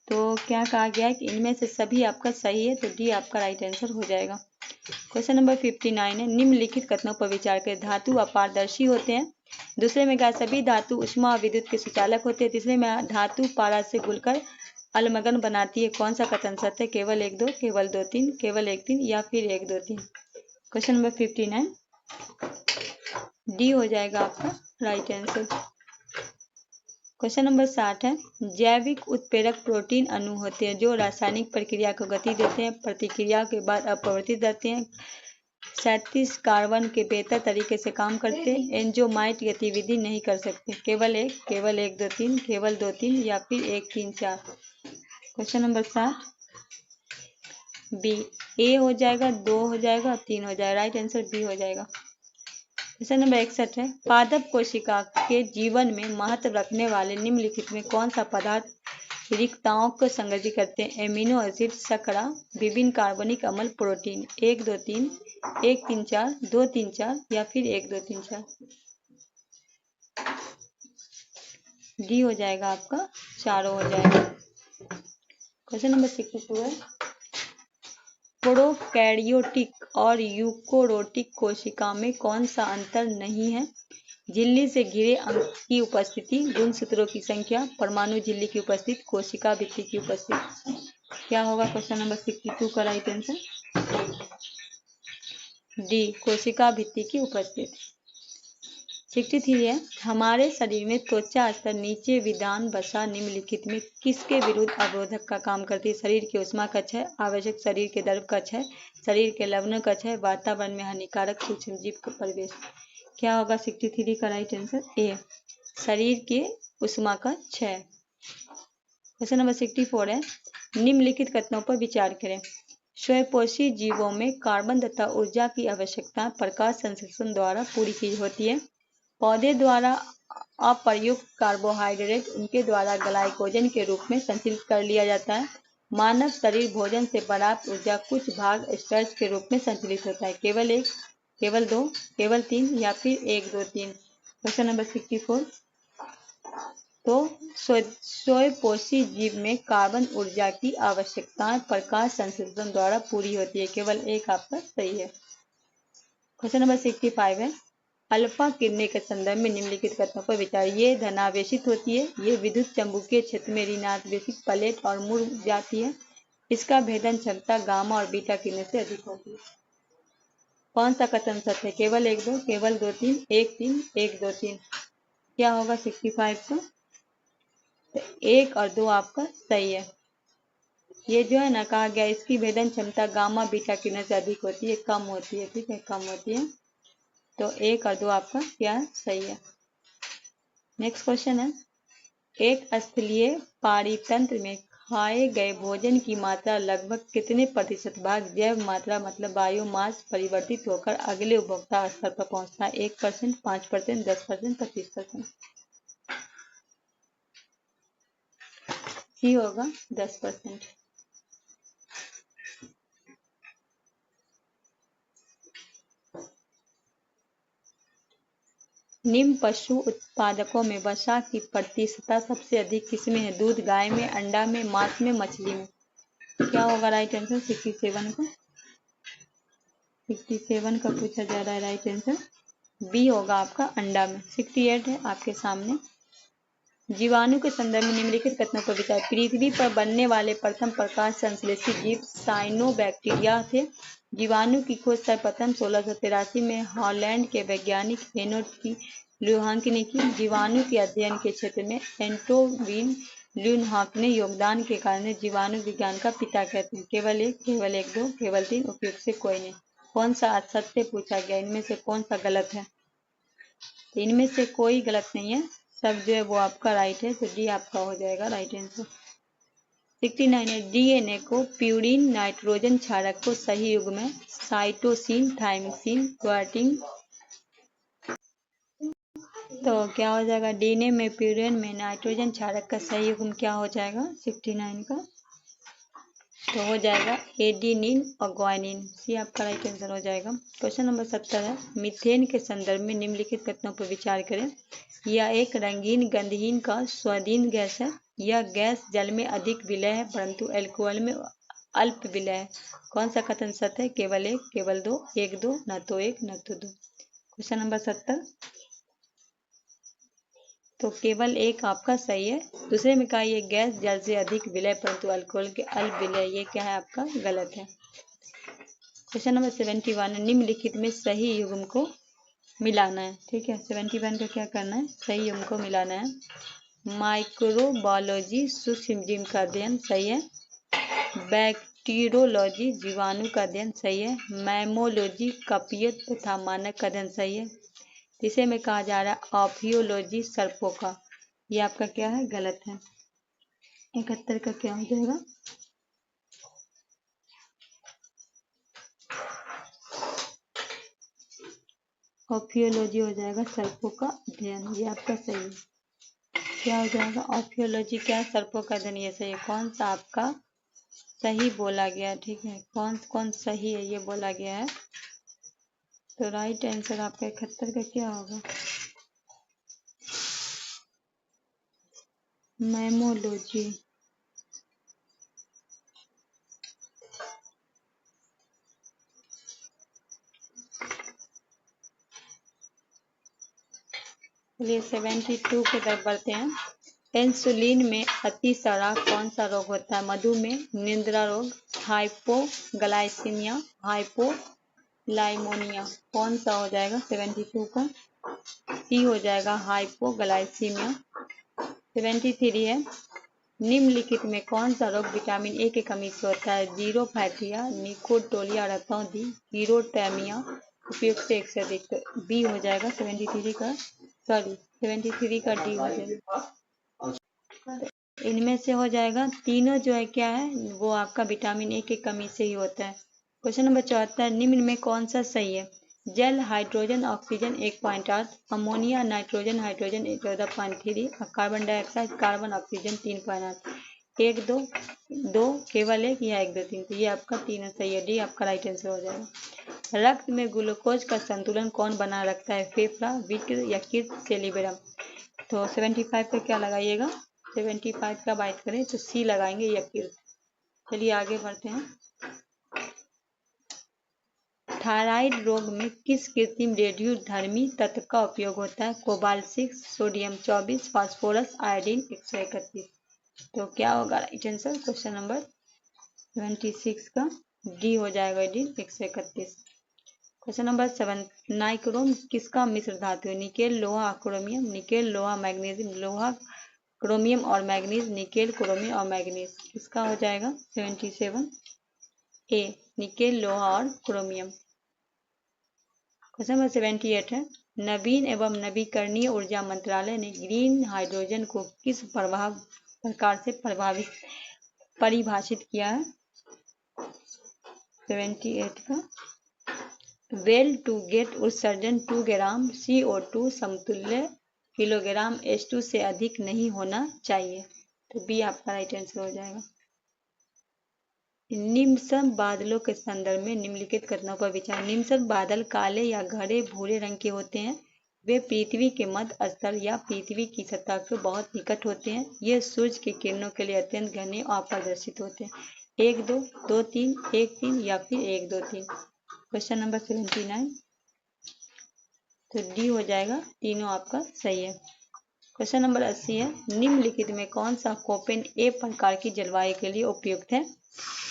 तो क्या कहा गया है कि इनमें से सभी आपका सही है, तो डी आपका राइट आंसर हो जाएगा। क्वेश्चन नंबर 59 है, निम्नलिखित कथनों पर विचार करें। धातु अपारदर्शी होते हैं। दूसरे में कहा सभी धातु उष्मा और विद्युत के सुचालक होते हैं। तीसरे में धातु पारा से घुलकर अलमगन बनाती है। कौन सा कथन सत्य है? केवल 1 2, केवल 2 3, केवल 1 3 या फिर 1 2 3। क्वेश्चन नंबर 59 डी हो जाएगा आपका राइट आंसर। क्वेश्चन नंबर 60 है, जैविक उत्प्रेरक प्रोटीन अणु होते हैं जो रासायनिक प्रक्रिया को गति देते हैं, प्रतिक्रिया के बाद अपवर्तित रहते हैं, 37 कार्बन के बेहतर तरीके से काम करते हैं, एंजाइमाइट गतिविधि नहीं कर सकते। केवल 1, केवल 1 2 3, केवल 2 3 या फिर 1 3 4। क्वेश्चन नंबर 60 बी, ए हो जाएगा, 2 हो जाएगा, 3 हो जाएगा, राइट आंसर बी हो जाएगा। क्वेश्चन नंबर 61 है, पादप कोशिका के जीवन में महत्व रखने वाले निम्नलिखित में कौन सा पदार्थ रिक्ताओं को संगठित करते हैं? एमिनो एसिड, शर्करा, विभिन्न कार्बनिक अम्ल, प्रोटीन। 1 2 3, 1 3 4, 2 3 4 या फिर 1 2 3 4। डी हो जाएगा आपका, चारों हो जाएगा। क्वेश्चन नंबर 62 है, प्रोकैरियोटिक और यूकोरोटिक कोशिका में कौन सा अंतर नहीं है? झिल्ली से घिरे अंग की उपस्थिति, गुणसूत्रों की संख्या, परमाणु झिल्ली की उपस्थिति, कोशिका भित्ति की उपस्थिति। क्या होगा क्वेश्चन नंबर 62 का राइट आंसर? डी, कोशिका भित्ति की उपस्थिति। 63 है, हमारे शरीर में त्वचा स्तर नीचे विदान वसा निम्नलिखित में किसके विरुद्ध अवरोधक का काम करती है? शरीर के ऊष्मा कक्ष है, आवश्यक शरीर के द्रव कक्ष है, शरीर के लवण कक्ष है, वातावरण में हानिकारक सूक्ष्म जीव का प्रवेश। क्या होगा 63 का राइट आंसर? ए, शरीर के ऊष्मा कक्ष है। क्वेश्चन नंबर 64 है, निम्नलिखित कथनों पर विचार करें। स्वयंपोषी जीवों में कार्बन तथा ऊर्जा की आवश्यकता प्रकाश संश्लेषण द्वारा पूरी की होती है। पौधे द्वारा अप्रयुक्त कार्बोहाइड्रेट उनके द्वारा ग्लाइकोजन के रूप में संचित कर लिया जाता है। मानव शरीर भोजन से प्राप्त ऊर्जा कुछ भाग स्टार्च के रूप में संचलित होता है। केवल 1, केवल 2, केवल 3 या फिर 1 2 3। क्वेश्चन नंबर 64, तो स्वयंपोषी जीव में कार्बन ऊर्जा की आवश्यकताएं प्रकाश संश्लेषण द्वारा पूरी होती है। केवल 1 आपका सही है। क्वेश्चन नंबर 65 है, अल्फा किरणें के संदर्भ में निम्नलिखित कथनों पर विचार। ये धनावेशित होती है, ये विद्युत चुम्बकीय क्षेत्र में ऋणावेशित प्लेट और मुड़ जाती है, इसका भेदन क्षमता गामा और बीटा किरणें से अधिक होती है। कौन सा कथन सत्य है? केवल 1 2, केवल 2 3, 1 3, 1 2 3। क्या होगा 65 का? 1 और 2 आपका सही है। ये जो है ना कहा गया, इसकी भेदन क्षमता गामा बीटा किरणें से अधिक होती है, कम होती है। ठीक है, कम होती है। तो 1 और 2 आपका क्या सही है। नेक्स्ट क्वेश्चन है, एक स्थलीय पारितंत्र में खाए गए भोजन की मात्रा लगभग कितने प्रतिशत भाग जैव मात्रा मतलब बायोमास परिवर्तित होकर अगले उपभोक्ता स्तर पर पहुंचता है? 1%, 5%, 10%, 25%। सी होगा 10%। निम्न पशु उत्पादकों में वसा की प्रतिशतता सबसे अधिक किसमें है? दूध, गाय में, अंडा में, मांस में, मछली में। क्या होगा राइट आंसर 67 का? 67 का पूछा जा रहा है राइट आंसर बी होगा आपका अंडा में। 68 है आपके सामने, जीवाणु के संदर्भ में निम्नलिखित कथनों पर विचार। पृथ्वी पर बनने वाले प्रथम प्रकाश संश्लेषी जीव साइनोबैक्टीरिया थे। जीवाणु की खोज सर्वप्रथम 1683 में हॉलैंड के वैज्ञानिक हेनो टी ल्यूहांक ने की। जीवाणु के अध्ययन के क्षेत्र में एंटोविन ल्यूहांक ने योगदान के कारण जीवाणु विज्ञान का पिता कहते हैं। केवल 1, केवल 1 2, केवल 3, उपयुक्त से कोई नहीं। कौन सा असत्य पूछा गया? इनमें से कौन सा गलत है? तो इनमें से कोई गलत नहीं है, सब जो है वो आपका राइट है। तो डी आपका हो जाएगा राइट आंसर। 69 है, डीएनए को प्यूरिन नाइट्रोजन क्षारक को सही युग में साइटोसिन, थाइमिन, ग्वानिन। तो क्या हो जाएगा? डीएनए में प्यूरिन में नाइट्रोजन क्षारक का सही युग्म क्या हो जाएगा 69 का? तो हो जाएगा एडिनिन और ग्वानिन। सी आपका राइट आंसर हो जाएगा। क्वेश्चन नंबर 70 है, मीथेन के संदर्भ में निम्नलिखित कथनों पर विचार करें। यह एक रंगीन गंधहीन का स्वादहीन गैस है। यह गैस जल में अधिक विलय है परंतु अल्कोहल में अल्प विलय है। कौन सा कथन सत्य है? केवल एक, केवल दो, एक दो, न तो एक न तो दो। क्वेश्चन नंबर 70, तो केवल एक आपका सही है। दूसरे में कहा ये गैस जल से अधिक विलय परंतु अल्कोहल के अल्प विलय, ये क्या है आपका? गलत है। क्वेश्चन नंबर 71, निम्नलिखित में सही युग्म को मिलाना है। ठीक है, 71 का क्या करना है? सही युग्म को मिलाना है। माइक्रोबायोलॉजी सूक्ष्म जीव का अध्ययन, सही है। बैक्टीरियोलॉजी जीवाणु का अध्ययन, सही है। मैमोलॉजी कपियत तथा मानक का अध्ययन, सही है। जिसे में कहा जा रहा है ऑफियोलॉजी सर्पों का, ये आपका क्या है? गलत है। 71 का क्या हो जाएगा? ऑफियोलॉजी हो जाएगा सर्पों का अध्ययन, ये आपका सही है। क्या हो जाएगा? ऑफियोलॉजी क्या? सर्पों का अध्ययन, ये सही है। कौन सा आपका सही बोला गया? ठीक है, कौन कौन सही है ये बोला गया है। तो राइट आंसर आपका 71 का क्या होगा? मैमोलॉजी। चलिए 72 की तरफ बढ़ते हैं। इंसुलिन में अतिसारा कौन सा रोग होता है? मधुमेह, निद्रा रोग, हाइपोग्लाइसीमिया, हाइपोलाइमोनिया। कौन सा हो जाएगा 72 का? सी हो जाएगा हाइपोग्लाइसीमिया। 73 है, निम्नलिखित में कौन सा रोग विटामिन ए की कमी से होता है? जीरोफैथिया, निकोटोलिया रतौंधी, हीरोटेमिया, उपयुक्त से एक से अधिक। तो बी हो जाएगा 73 का, सॉरी 73 का डी हो जाएगा। इनमें से हो जाएगा तीनों जो है क्या है? वो आपका विटामिन ए की कमी से ही होता है। क्वेश्चन नंबर 74, निम्न में कौन सा सही है? जल hydrogen oxygen 1.8, ammonia nitrogen hydrogen 14.3, carbon dioxide carbon oxygen 3.8। एक दो, दो केवल एक, या 1 2 3। तो ये आपका तीनों सही है, डी आपका राइट आंसर हो जाएगा। रक्त में ग्लूकोज का संतुलन कौन बना रखता है? फेफड़ा, विक्र, यकृत, सेलिब्रम। तो 75 पे क्या लगाइएगा? 75 का बात करें तो सी लगाएंगे, यकृत। चलिए आगे बढ़ते हैं। थायराइड रोग में किस कृत्रिम रेडियोधर्मी तत्व का उपयोग होता है? Cobalt 6, sodium 24, phosphorus, iodine 131। तो क्या होगा राइट आंसर क्वेश्चन नंबर 26 का? डी हो जाएगा, डी 131। क्वेश्चन नंबर 7, नाइक्रोम किसका मिश्र धातु है? निकेल, लोहा, क्रोमियम, निकेल, लोहा, मैग्नीशियम, लोहा, क्रोमियम और मैग्नीज, निकेल, क्रोमियम और मैग्नीज। किसका हो जाएगा 77? ए, निकेल, लोहा और क्रोमियम। क्वेश्चन नंबर 78 है, नवीन एवं नवीकरणीय ऊर्जा मंत्रालय ने ग्रीन हाइड्रोजन को किस प्रकार से परिभाषित किया है? 78 का, वेल टू गेट उत्सर्जन 2 ग्राम CO2 समतुल्य किलोग्राम H2 से अधिक नहीं होना चाहिए। तो बी आपका राइट आंसर हो जाएगा। निम्नसम बादलों के संदर्भ में निम्नलिखित कथनों पर विचार। निम्नसम बादल काले या घरे भूरे रंग के होते हैं। वे पृथ्वी के मध्य स्थल या पृथ्वी की सतह के बहुत निकट होते हैं। ये सूर्य की किरणों के लिए अत्यंत घने और अपारदर्शित होते हैं। 1 2 2 3 1 3 या फिर 1 2 3। क्वेश्चन नंबर 79, तो डी हो जाएगा, तीनों आपका सही है। क्वेश्चन नंबर 80 है, निम्नलिखित में कौन सा कोपेन ए प्रकार की जलवायु के लिए उपयुक्त है?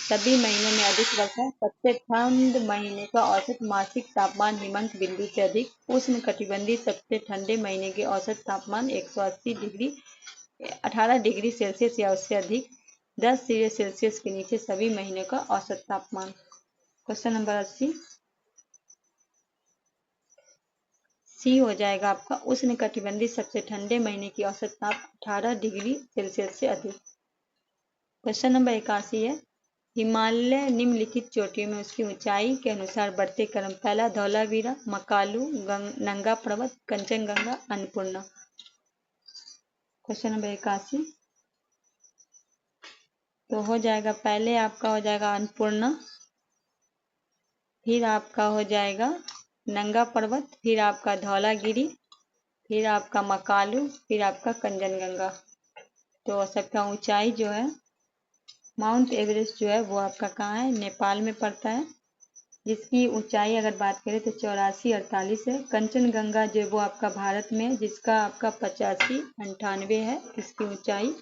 सभी महीनों में अधिक वर्षा, सबसे ठंड महीने का औसत मासिक तापमान हिमंत बिंदु से अधिक, उष्ण कटिबंधीय सबसे ठंडे महीने के औसत तापमान 18 डिग्री सेल्सियस या उससे अधिक, 10 डिग्री सेल्सियस के नीचे सभी महीनों का औसत तापमान। क्वेश्चन नंबर 80, सी हो जाएगा आपका, उष्ण कटिबंधीय सबसे ठंडे महीने की औसत ताप 18 डिग्री सेल्सियस से अधिक। क्वेश्चन नंबर 81 है, हिमालय निम्नलिखित चोटियों में उसकी ऊंचाई के अनुसार बढ़ते क्रम। पहला धौलावीरा, मकालू, नंगा पर्वत, कंचनजंगा, अन्नपूर्णा। क्वेश्चन नंबर 81, तो हो जाएगा, पहले आपका हो जाएगा अन्नपूर्णा, फिर आपका हो जाएगा नंगा पर्वत, फिर आपका धौलागिरी, फिर आपका मकालू, फिर आपका कंचनजंगा। तो सबका ऊंचाई जो है माउंट एवरेस्ट जो है वो आपका कहाँ है, नेपाल में पड़ता है, जिसकी ऊंचाई अगर बात करें तो 84-48 है। कंचनजंगा जो है वो आपका भारत में है, जिसका आपका 85-98 है इसकी ऊंचाई।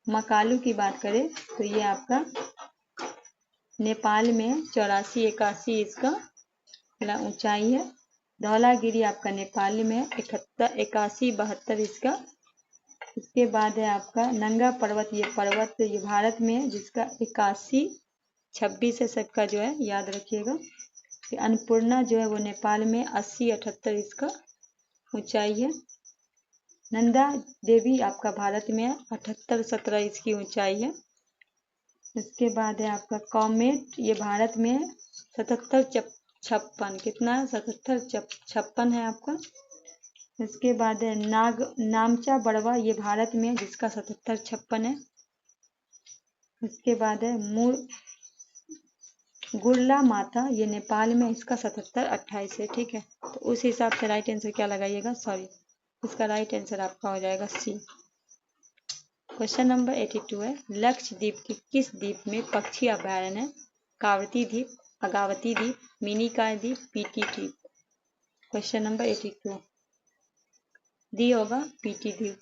मकालू की बात करें तो ये आपका नेपाल में 84-81 इसका ऊंचाई है। धौलागिरी आपका नेपाल में है, 81-82 इसका। इसके बाद है आपका नंगा पर्वत, ये पर्वत ये भारत में है, जिसका 81-26 है सबका जो है, याद रखिएगा। अन्नपूर्णा जो है वो नेपाल में 80-78 इसका ऊंचाई है। नंदा देवी आपका भारत में है, 78-17 इसकी ऊंचाई है। इसके बाद है आपका कॉमेट, ये भारत में है, 77-56 कितना है, 77-56 है आपका। इसके बाद है नामचा बड़वा, ये भारत में है, जिसका 77-56 है। इसके बाद है गुरला माता, ये नेपाल में, इसका 77-28 है। ठीक है, तो उस हिसाब से राइट आंसर क्या लगाइएगा, सॉरी इसका राइट आंसर आपका हो जाएगा सी। क्वेश्चन नंबर 82 है, लक्षद्वीप के किस द्वीप में पक्षी अभयारण्य है? कावती द्वीप, अगावती द्वीप, मिनिकॉय द्वीप, पीटी द्वीप। क्वेश्चन नंबर 82 डी होगा पीटी द्वीप।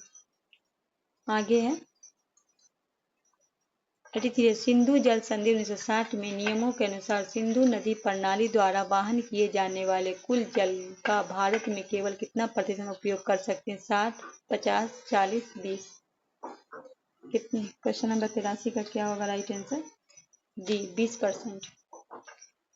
आगे है 83, सिंधु जल संधि 1960 में नियमों के अनुसार सिंधु नदी प्रणाली द्वारा वहन किए जाने वाले कुल जल का भारत में केवल कितना प्रतिशत उपयोग कर सकते हैं? 60, 50, 40, 20 कितने? क्वेश्चन नंबर 83 का क्या होगा right answer, D 20%।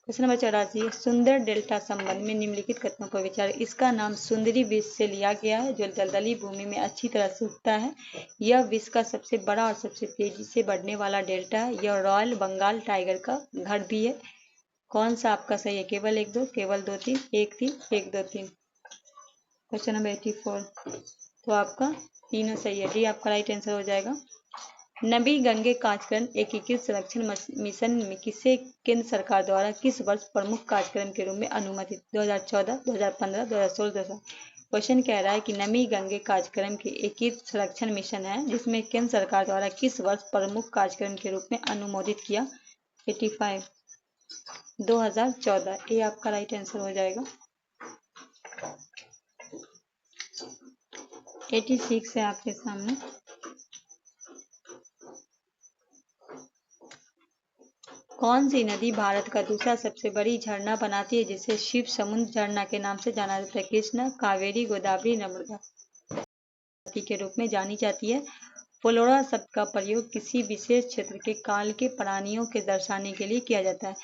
Question number 84, सुंदर डेल्टा संबंध में निम्नलिखित कथनों पर विचार। इसका नाम सुंदरी विष से लिया गया है, जो दलदली भूमि में अच्छी तरह से उगता है। यह विश्व का सबसे बड़ा और सबसे तेजी से बढ़ने वाला डेल्टा है। यह रॉयल बंगाल टाइगर का घर भी है। कौन सा आपका सही है? केवल 1 2, केवल 2 3, 1 3, 1 2 3। क्वेश्चन नंबर 84, तो आपका तीनों सही है, डी आपका राइट आंसर हो जाएगा। नबी गंगे कार्यक्रम एकीकृत संरक्षण मिशन में किसे केंद्र सरकार द्वारा किस वर्ष प्रमुख कार्यक्रम के रूप में अनुमोदित? 2014, 2015, 2016, 2017। क्वेश्चन कह रहा है कि नमी गंगे कार्यक्रम के एकीकृत संरक्षण मिशन है, जिसमें केंद्र सरकार द्वारा किस वर्ष प्रमुख कार्यक्रम के रूप में अनुमोदित किया? 85, 2014, ये आपका राइट आंसर हो जाएगा। 86 है आपके सामने। कौन सी नदी भारत का दूसरा सबसे बड़ी झरना बनाती है, जिसे शिव समुद्र झरना के नाम से जाना जाता है? कृष्णा, कावेरी, गोदावरी, नर्मदा के रूप में जानी जाती है। फ्लोरा शब्द का प्रयोग किसी विशेष क्षेत्र के काल के प्राणियों के दर्शाने के लिए किया जाता है।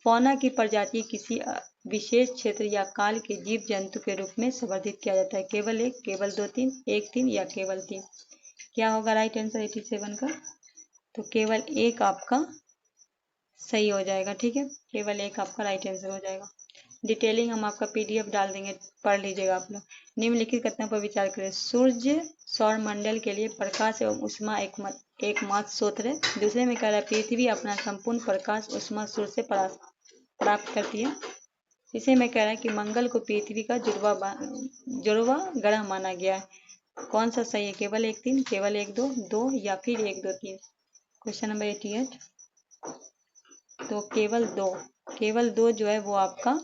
फौना की प्रजाति किसी विशेष क्षेत्र या काल के जीव जंतु के रूप में संवर्धित किया जाता है। केवल 1, केवल 2 3, 1 3 या केवल 3। क्या होगा राइट आंसर 87 का? तो केवल 1 आपका सही हो जाएगा। ठीक है, केवल 1 आपका राइट आंसर हो जाएगा। डिटेलिंग हम आपका पीडीएफ डाल देंगे, पढ़ लीजिएगा आप लोग। निम्नलिखित कथनों पर विचार करें। सूर्य सौर मंडल के लिए प्रकाश एवं ऊष्मा एकमात्र स्रोत है। दूसरे में कह रहा है पृथ्वी अपना संपूर्ण प्रकाश ऊष्मा सूर्य से प्राप्त करती है। इसे में कह रहा है कि मंगल को पृथ्वी का जुड़वा ग्रह माना गया है। कौन सा सही है? केवल 1 3, केवल 1 2, 2 या फिर 1 2 3। क्वेश्चन नंबर 88, तो केवल दो जो है वो आपका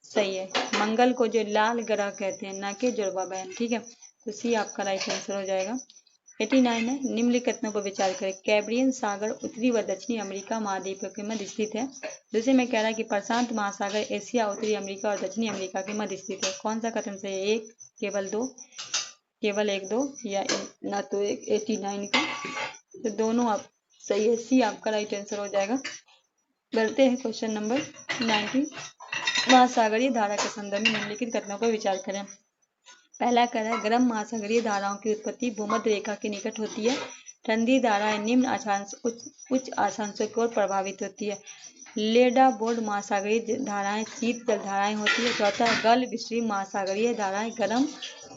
सही है। मंगल को जो लाल ग्रह कहते हैं, ना कि जुड़वा बहन। ठीक है, तो सी आपका राइट आंसर हो जाएगा। 89 है, निम्नलिखित कथनों पर विचार करें। कैरिबियन सागर उत्तरी व दक्षिणी अमेरिका महाद्वीपों के मध्य स्थित है। दूसरे में कह रहा है कि प्रशांत महासागर एशिया, उत्तरी अमेरिका और दक्षिणी अमेरिका के मध्य स्थित है। कौन सा कथन सही है? 1, केवल 2, केवल 1 2 या ना तो 1। 89 का तो दोनों आप सही है, सी आपका राइट आंसर हो जाएगा। बढ़ते हैं क्वेश्चन नंबर 90, महासागरीय धारा के संदर्भ में निम्नलिखित घटनाओं पर विचार करें। पहला कह रहा है गर्म महासागरीय धाराओं की उत्पत्ति भूमध्य रेखा के निकट होती है। ठंडी धाराएं निम्न अक्षांश उच्च अक्षांशों की ओर प्रभावित होती है। लेडाबोर्ड महासागरीय धाराएं शीत जल धाराएं होती है। चौथा, गल्फ स्ट्रीम महासागरीय धाराएं गर्म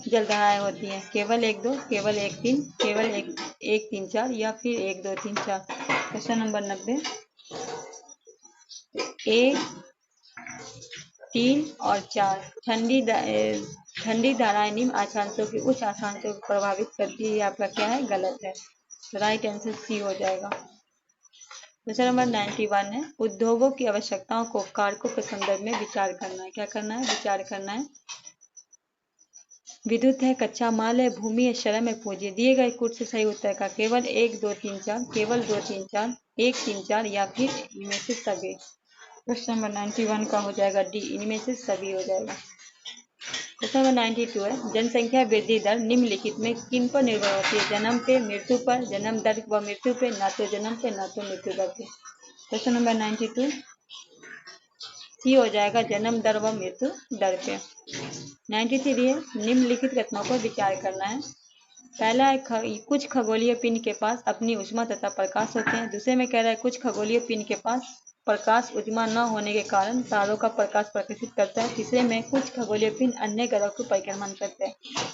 जल धाराएं होती हैं। केवल 1 2, केवल 1 3, केवल 1 3 4 या फिर 1 2 3 4। क्वेश्चन नंबर 90, 1 3 और 4 ठंडी धाराएं निम्न अक्षांशों की उच्च अक्षांशों को प्रभावित करती है। आपका क्या है? गलत है। तो राइट आंसर सी हो जाएगा। क्वेश्चन नंबर 91 है, उद्योगों की आवश्यकताओं को कारकों के संदर्भ में विचार करना है। क्या करना है? विचार करना है। विद्युत है, कच्चा माल है, भूमि है, श्रम है, पूंजी। दिए गए कुछ से सही उत्तर का केवल 1 2 3 4, केवल 2 3 4, 1 3 4 या फिर इनमें से सभी। क्वेश्चन नंबर 91 का हो जाएगा डी, इनमें से सभी हो जाएगा। क्वेश्चन नंबर 92 है, जनसंख्या वृद्धि दर निम्नलिखित में किन पर निर्भर होती है? जन्म पे, मृत्यु पर, जन्म दर व मृत्यु पे, ना तो जन्म पे ना तो मृत्यु दर पे। क्वेश्चन नंबर 92 सी हो जाएगा, जन्म दर व मृत्यु दर पे। 93 है, निम्नलिखित घटनाओं पर विचार करना है। पहला है, कुछ खगोलीय पिंड के पास अपनी ऊष्मा तथा प्रकाश होते हैं। दूसरे में कह रहा है, कुछ खगोलीय पिंड के पास प्रकाश ऊष्मा न होने के कारण तारों का प्रकाश प्रकाशित करता है। तीसरे में, कुछ खगोलीय पिंड अन्य ग्रहों की परिक्रमा करते हैं।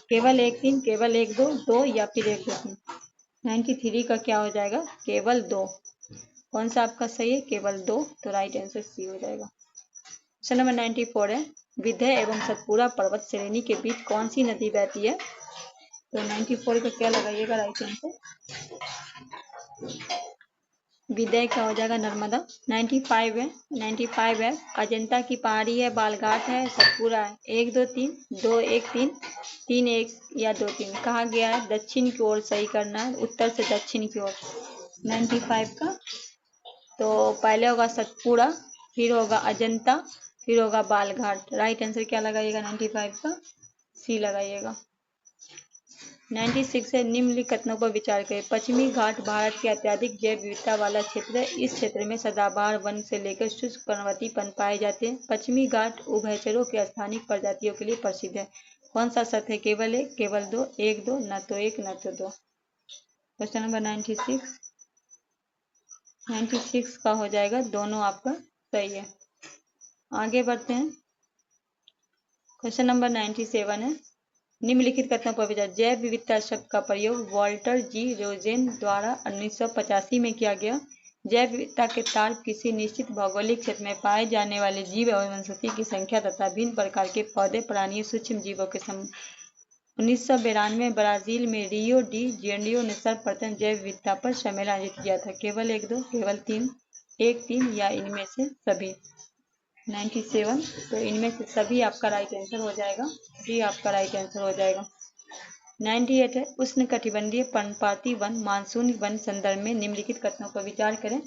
केवल 1 3, केवल 1 2, 2 या फिर 1 2 3। 93 का क्या हो जाएगा? केवल 2। कौन सा आपका सही है? केवल 2। तो राइट आंसर सी हो जाएगा। क्वेश्चन नंबर 94 है, विंध्य एवं सतपुड़ा पर्वत श्रेणी के बीच कौन सी नदी बहती है? तो 94 का क्या लगाइएगा राइट आंसर? विदय क्या हो जाएगा? नर्मदा। 95 है, अजंता की पहाड़ी है, बालघाट है, सतपुड़ा है। 1 2 3, 2 1 3, 3 1 या 2 3। कहा गया है दक्षिण की ओर सही करना है, उत्तर से दक्षिण की ओर। 95 का तो पहले होगा सतपुड़ा, फिर होगा अजंता, फिर होगा बालघाट। राइट आंसर क्या लगाइएगा? 95 का सी लगाइएगा। 96 है, निम्नलिखित कथनों पर विचार करें। पश्चिमी घाट भारत के अत्यधिक जैव विविधता वाला क्षेत्र है। इस क्षेत्र में सदाबहार वन से लेकर शुष्क पर्वतीवन पाए जाते हैं। पश्चिमी घाट उभयचरों के स्थानीय प्रजातियों के लिए प्रसिद्ध है। कौन सा सत्य है? केवल 1, केवल 2, 1 2, न तो 1 न तो 2। क्वेश्चन नंबर 96 का हो जाएगा, दोनों आपका सही है। आगे बढ़ते हैं। क्वेश्चन नंबर 97 है, निम्नलिखित कथनों पर विचार। जैव विविधता शब्द का प्रयोग वॉल्टर जी रोजेन द्वारा 1985 में किया गया। जैव विविधता के तार्क किसी निश्चित भौगोलिक क्षेत्र में पाए जाने वाले जीव एवं वनस्पति की संख्या तथा भिन्न प्रकार के पौधे, प्राणी, सूक्ष्म जीवों के 1992 में ब्राजील में रियो डी जेनेरियो ने सर्वप्रथम जैव विविधता पर सम्मेलन आयोजित किया था। केवल 1 2, केवल 3, 1 3 या इनमें से सभी। 97 तो इनमें से सभी आपका राइट आंसर हो जाएगा। जी आपका राइट आंसर हो जाएगा। 98 है, उष्णकटिबंधीय पर्णपाती वन मानसून वन संदर्भ में निम्नलिखित कथनों पर विचार करें।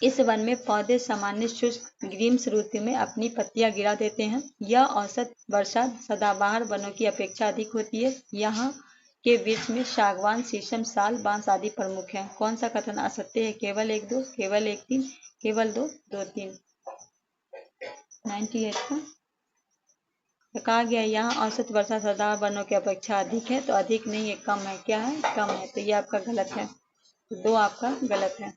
इस वन में पौधे सामान्य शुष्क ग्रीष्म ऋतु में अपनी पत्तियां गिरा देते हैं। यह औसत वर्षा सदाबहार वनों की अपेक्षा अधिक होती है। यहाँ के वृक्ष में सागवान, शीशम, साल, बांस आदि प्रमुख हैं। कौन सा कथन असत्य है? केवल 1 2, केवल 1 3, केवल 2 2 3। 98 का कहा गया यहाँ औसत वर्षा सदाबहार वनों की अपेक्षा अधिक है, तो अधिक नहीं है, कम है। क्या है? कम है। तो ये आपका गलत है, दो आपका गलत है।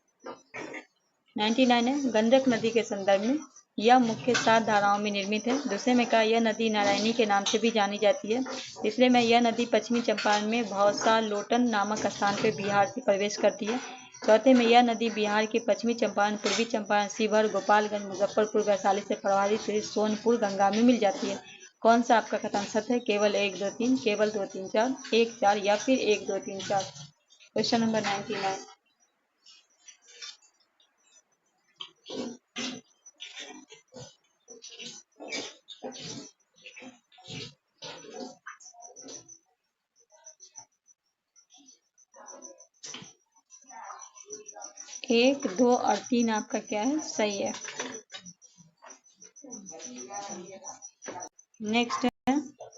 99 है, गंडक नदी के संदर्भ में यह मुख्य 7 धाराओं में निर्मित है। दूसरे में कहा यह नदी नारायणी के नाम से भी जानी जाती है। तीसरे में यह नदी पश्चिमी चंपारण में भौसा लोटन नामक स्थान पर बिहार से प्रवेश करती है। चौथे में यह नदी बिहार के पश्चिमी चंपारण, पूर्वी चंपारण, शिवहर, गोपालगंज, मुजफ्फरपुर, वैशाली से प्रभावित सोनपुर, गंगा में मिल जाती है। कौन सा आपका कथन सत्य है? केवल 1 2 3, केवल 2 3 4, 1 4 या फिर 1 2 3 4। क्वेश्चन नंबर 99 1 2 और 3 आपका क्या है? सही है। नेक्स्ट है,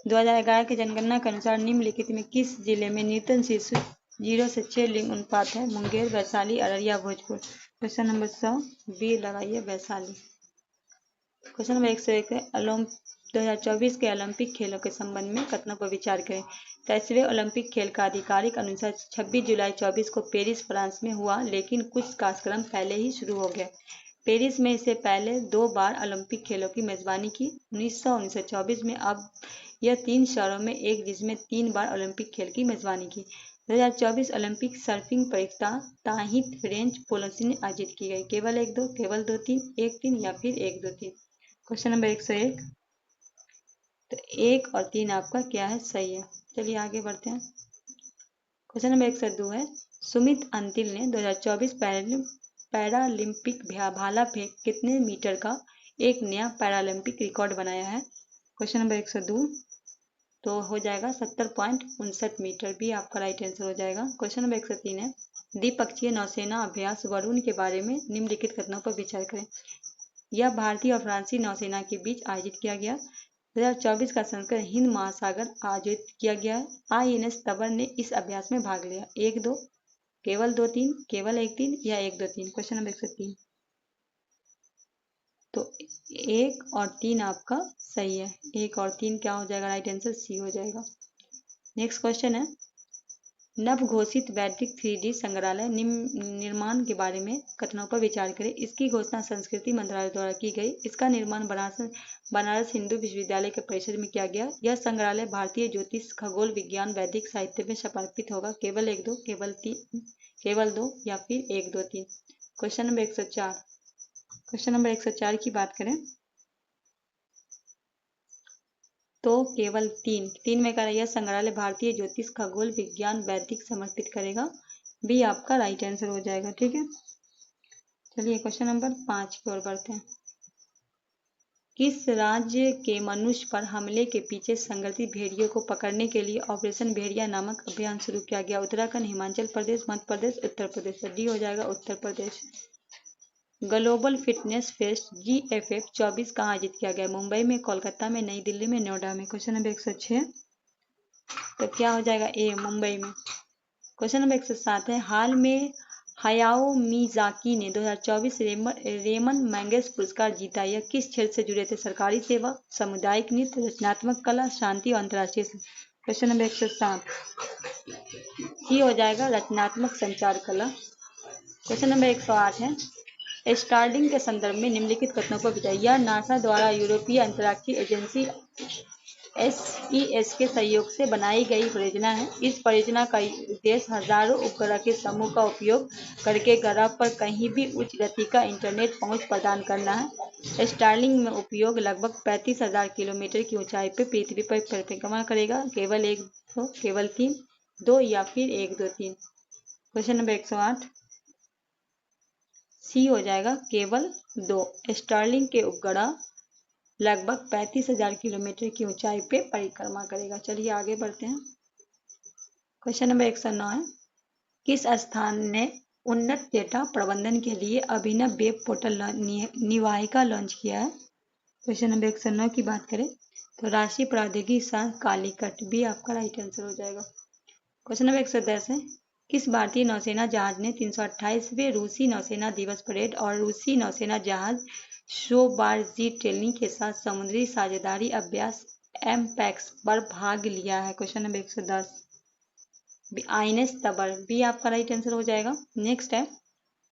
2011 की जनगणना के अनुसार निम्नलिखित में किस जिले में न्यूनतम शिशु 0 से 6 लिंग अनुपात है? Munger, Vaishali, Araria, Bhojpur. Question number 100 B लगाइए, वैशाली। क्वेश्चन नंबर 101 है, 2024 के ओलंपिक खेलों के संबंध में कथनों पर विचार करें। 23वें ओलंपिक खेल का आधिकारिक अनुसार 26 जुलाई 24 को पेरिस, फ्रांस में हुआ, लेकिन कुछ कार्यक्रम पहले ही शुरू हो गए। पेरिस में इससे पहले 2 बार ओलंपिक खेलों की मेजबानी की, 1924 में। अब यह 3 शहरों में एक, जिसमें 3 बार ओलंपिक खेल की मेजबानी की। 2024 ओलंपिक सर्फिंग प्रतियोगिता ताहित, फ्रेंच पोलिसी ने आयोजित की गई। केवल 1 2, केवल 2 3, 1 3 या फिर 1 2 3। क्वेश्चन नंबर 101, तो 1 और 3 आपका क्या है, सही है। चलिए आगे बढ़ते हैं। क्वेश्चन नंबर 102 है, सुमित अंतिल ने 2024 पैरालंपिक भाला फेंक कितने मीटर का एक नया पैरालंपिक रिकॉर्ड बनाया है? क्वेश्चन नंबर 102 तो हो जाएगा 70.59 मीटर, भी आपका राइट आंसर हो जाएगा। क्वेश्चन नंबर 103 है, द्विपक्षीय नौसेना अभ्यास वरुण के बारे में निम्नलिखित कथनों पर विचार करें। यह भारतीय और फ्रांसीसी नौसेना के बीच आयोजित किया गया 2024 का संस्करण हिंद महासागर आयोजित किया गया है। INS तबर ने इस अभ्यास में भाग लिया। 1 2 केवल 2 3 केवल 1 3 या 1 2 3? क्वेश्चन नंबर 103 तो 1 और 3 आपका सही है। 1 और 3 क्या हो जाएगा, राइट आंसर सी हो जाएगा। नेक्स्ट क्वेश्चन है, नव घोषित वैदिक 3D संग्रहालय निर्माण के बारे में कथनों पर विचार करें। इसकी घोषणा संस्कृति मंत्रालय द्वारा की गई। इसका निर्माण बनारस हिंदू विश्वविद्यालय के परिसर में किया गया। यह संग्रहालय भारतीय ज्योतिष, खगोल विज्ञान, वैदिक साहित्य में समर्पित होगा। केवल 1 2 केवल 2 या फिर 1 2 3? Question number 104। क्वेश्चन नंबर 104 की बात करें तो केवल 3 में कह यह संग्रहालय भारतीय ज्योतिष, खगोल विज्ञान, वैदिक समर्पित करेगा, भी आपका राइट आंसर हो जाएगा। ठीक है, चलिए क्वेश्चन नंबर 5 की ओर बढ़ते हैं। किस राज्य के मनुष्य पर हमले के पीछे संगठित भेड़ियों को पकड़ने के लिए ऑपरेशन भेड़िया नामक अभियान शुरू किया गया? उत्तराखंड, हिमाचल प्रदेश, मध्य प्रदेश, उत्तर प्रदेश? डी हो जाएगा Uttar Pradesh. Global fitness fest GFF 24 कहाँ आयोजित किया गया? मुंबई में, कोलकाता में, नई दिल्ली में, नोएडा में? क्वेश्चन नंबर 106 तो क्या हो जाएगा, ए मुंबई में। क्वेश्चन नंबर 107 है, हाल में हयाओ मियाज़ाकी ने 2024 रेमन मैगसेसे पुरस्कार जीता। यह किस क्षेत्र से जुड़े थे? सरकारी सेवा, सामुदायिक नृत्य, रचनात्मक कला, शांति और अंतर्राष्ट्रीय। क्वेश्चन नंबर 107 ही हो जाएगा रचनात्मक संचार कला। क्वेश्चन नंबर 108 है, स्टारलिंक के संदर्भ में निम्नलिखित कथनों पर विचार। यह नासा द्वारा यूरोपीय अंतरिक्ष एजेंसी SES के सहयोग से बनाई गई परियोजना है। इस परियोजना का उद्देश्य हजारों उपग्रह के समूह का उपयोग करके ग्रह पर कहीं भी उच्च गति का इंटरनेट पहुंच प्रदान करना है। स्टारलिंक में उपयोग लगभग 35,000 किलोमीटर की ऊंचाई पर पृथ्वी पर परिक्रमा करेगा। केवल 1 2 केवल 3 2 या फिर 1 2 3? क्वेश्चन नंबर 108 सी हो जाएगा केवल 2। स्टारलिंक के उपग्रह लगभग 35,000 किलोमीटर की ऊंचाई पे परिक्रमा करेगा। चलिए आगे बढ़ते हैं। क्वेश्चन नंबर 109 है, किस स्थान ने उन्नत डेटा प्रबंधन के लिए अभिनव वेब पोर्टल निवाहिका लॉन्च किया है? क्वेश्चन नंबर 109 की बात करें तो राष्ट्रीय प्रौद्योगिकी संस्थान कालीकट, भी आपका राइट आंसर हो जाएगा। क्वेश्चन नंबर 110 है, किस भारतीय नौसेना जहाज ने 328वें रूसी नौसेना दिवस परेड और रूसी नौसेना जहाज शोबार्जी के साथ समुद्री साझेदारी अभ्यास MPEX पर भाग लिया है? क्वेश्चन नंबर 110 INS तबर, भी आपका राइट आंसर हो जाएगा। नेक्स्ट है,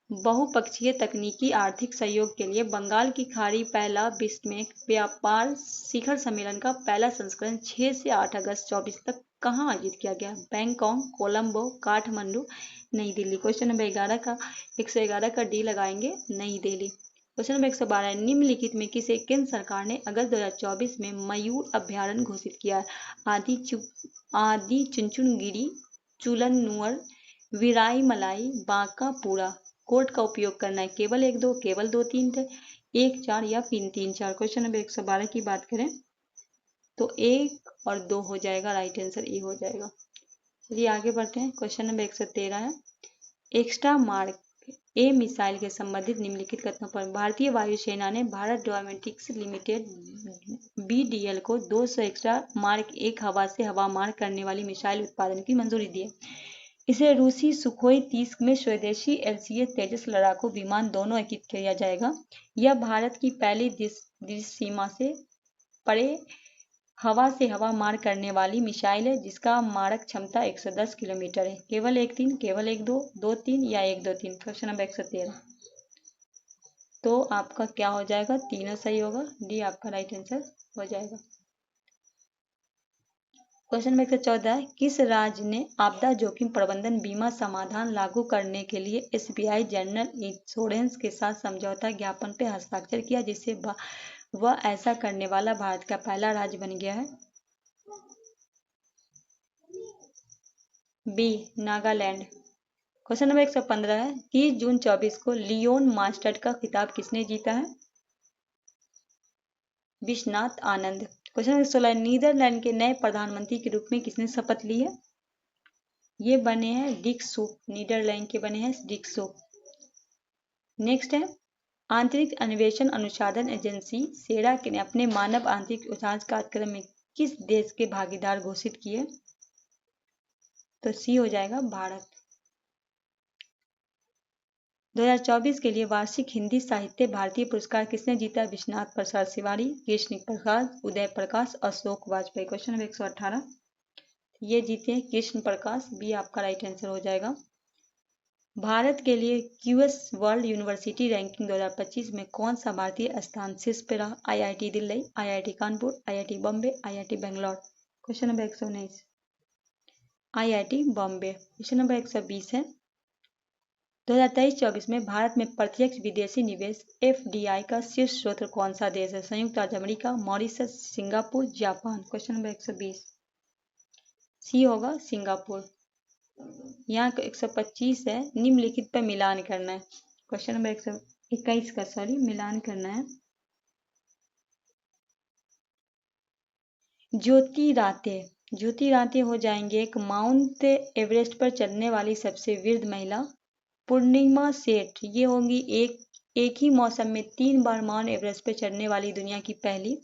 बहुपक्षीय तकनीकी आर्थिक सहयोग के लिए बंगाल की खाड़ी पहला बिस्मेक व्यापार शिखर सम्मेलन का पहला संस्करण 6 से 8 अगस्त 24 तक कहाँ आयोजित किया गया? बैंकॉक, कोलंबो, काठमांडू, नई दिल्ली? क्वेश्चन नंबर 111 का डी लगाएंगे, नई दिल्ली। क्वेश्चन नंबर 112, निम्नलिखित में किसे केंद्र सरकार ने अगस्त 2024 में मयूर अभ्यारण्य घोषित किया? आदि चुनचुनगिरी, चुलनुअर, विराईमलाई, बांकापुरा? कोड का उपयोग करना है। केवल 1 2 केवल 2 3 1 4 या फिर 3 4? क्वेश्चन नंबर 112 की बात करें तो 1 और 2 हो जाएगा, राइट आंसर ए हो जाएगा। चलिए आगे बढ़ते हैं। क्वेश्चन नंबर 113 है, एक्स्ट्रा मार्क ए मिसाइल के संबंधित निम्नलिखित कथनों पर भारतीय वायुसेना ने भारत डोमेस्टिक्स लिमिटेड BDL को 200 एक्स्ट्रा मार्क 1 हवा से हवा मार करने वाली मिसाइल उत्पादन की मंजूरी दी है। इसे रूसी सुखोई 30 में स्वदेशी LCA तेजस लड़ाकू विमान दोनों एकीकृत किया जाएगा। यह भारत की पहली दृश्य सीमा से परे हवा से हवा मार करने वाली मिसाइल है, जिसका मारक क्षमता 110 किलोमीटर है। केवल 1 3 केवल 1 2 2 3 या 1 2 3? क्वेश्चन नंबर 113 तो आपका क्या हो जाएगा, तीनों सही होगा, डी आपका राइट आंसर हो जाएगा। क्वेश्चन नंबर 114 है, किस राज्य ने आपदा जोखिम प्रबंधन बीमा समाधान लागू करने के लिए SBI जनरल इंश्योरेंस के साथ समझौता ज्ञापन पर हस्ताक्षर किया, जिससे वह ऐसा करने वाला भारत का पहला राज्य बन गया है? बी नागालैंड। क्वेश्चन नंबर 115 है, 30 जून 24 को लियोन मास्टर्ड का खिताब किसने जीता है? Vishwanath Anand. Question number 16, Netherlands के नए प्रधानमंत्री के रूप में किसने शपथ ली है? ये बने हैं डिक सूक, नीदरलैंड के बने हैं डिक सूक। नेक्स्ट है, आंतरिक अन्वेषण अनुसंधान एजेंसी सेरा ने अपने मानव आंतरिक जांच कार्यक्रम में किस देश के भागीदार घोषित किए? तो सी हो जाएगा भारत। 2024 के लिए वार्षिक हिंदी साहित्य भारतीय पुरस्कार किसने जीता? विश्वनाथ प्रसाद शिवाड़ी, कृष्ण प्रसाद, उदय प्रकाश, अशोक वाजपेयी। क्वेश्चन नंबर 118, ये जीते हैं कृष्ण प्रकाश, बी आपका राइट आंसर हो जाएगा। भारत के लिए क्यूएस वर्ल्ड यूनिवर्सिटी रैंकिंग 2025 में कौन सा भारतीय स्थान शीर्ष पे रहा? IIT Delhi, IIT Kanpur, IIT Bombay, IIT Bangalore. Question number 119, IIT Bombay. Question number 120 है, 2023-24 में भारत में प्रत्यक्ष विदेशी निवेश एफडीआई का शीर्ष स्रोत कौन सा देश है? संयुक्त राज्य America, Mauritius, Singapore, Japan. Question number 120, सी होगा सिंगापुर। यहाँ 125 है, निम्नलिखित पर मिलान करना है। क्वेश्चन नंबर 121 का मिलान करना है। ज्योति राते हो जाएंगे एक माउंट एवरेस्ट पर चढ़ने वाली सबसे वृद्ध महिला। पूर्णिमा सेठ, ये होंगी एक ही मौसम में 3 बार माउंट एवरेस्ट पर चढ़ने वाली दुनिया की पहली।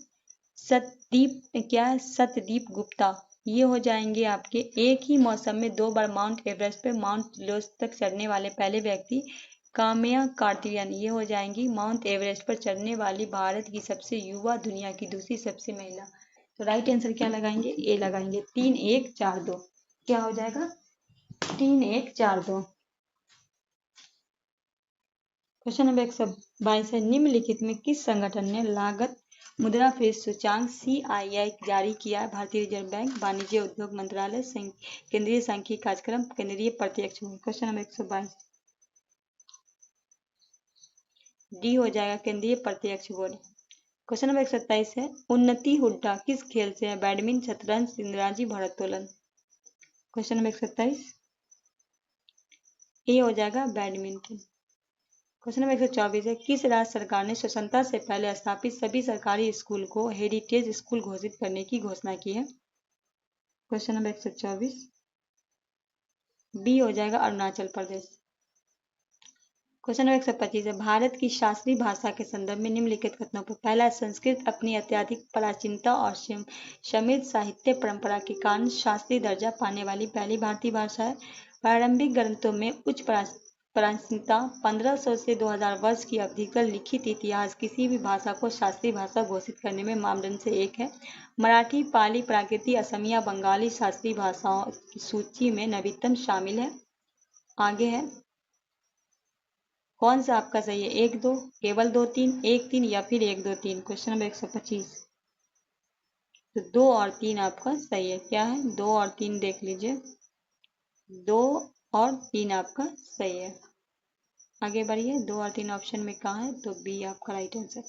सत्यदीप गुप्ता, ये हो जाएंगे आपके एक ही मौसम में 2 बार माउंट एवरेस्ट पे माउंट लोस तक चढ़ने वाले पहले व्यक्ति। काम्या कार्तिकेयन, ये हो जाएंगी माउंट एवरेस्ट पर चढ़ने वाली भारत की सबसे युवा, दुनिया की दूसरी सबसे महिला। तो राइट आंसर क्या लगाएंगे? ए लगाएंगे। 3 1 4 2, क्या हो जाएगा? 3 1 4 2। क्वेश्चन नंबर 122 है, निम्नलिखित में किस संगठन ने लागत मुद्रास्फीति सूचांक CII जारी किया है? भारतीय रिजर्व बैंक, वाणिज्य उद्योग मंत्रालय, केंद्रीय सांख्यिकी कार्यक्रम, केंद्रीय प्रत्यक्ष बोर्ड। क्वेश्चन नंबर 122, डी हो जाएगा केंद्रीय प्रत्यक्ष बोर्ड। क्वेश्चन नंबर 127 है, उन्नति हुड्डा किस खेल से है? बैडमिंटन, शतरंज, तीरंदाजी, भारोत्तोलन। क्वेश्चन नंबर 127, ए हो जाएगा बैडमिंटन। क्वेश्चन नंबर 124 है, किस राज्य सरकार ने स्वतंत्रता से पहले स्थापित सभी सरकारी स्कूल को हेरिटेज स्कूल घोषित करने की घोषणा की है? क्वेश्चन नंबर 124, बी हो जाएगा अरुणाचल प्रदेश। क्वेश्चन नंबर 125 है, भारत की शास्त्रीय भाषा के संदर्भ में निम्नलिखित कथनों पर पहला, संस्कृत अपनी अत्यधिक प्राचीनता और समृद्ध साहित्य परंपरा के कारण शास्त्रीय दर्जा पाने वाली पहली भारतीय भाषा है। प्रारंभिक ग्रंथों में उच्च प्राचीनता 1500 से 2000 वर्ष की अवधि का लिखित इतिहास किसी भी भाषा को शास्त्रीय भाषा घोषित करने में मानदंड से एक है। मराठी, पाली, प्राकृत, असमिया, बंगाली शास्त्रीय भाषाओं की सूची में नवीनतम शामिल है। आगे है, कौन सा आपका सही है? 1 2, केवल 2 3, 1 3 या फिर 1 2 3। क्वेश्चन नंबर 125, तो 2 और 3 आपका सही है। क्या है? 2 और 3 देख लीजिए, 2 और 3 आपका सही है। आगे बढ़िए, 2 और 3 ऑप्शन में कहाँ है? तो बी आपका राइट आंसर।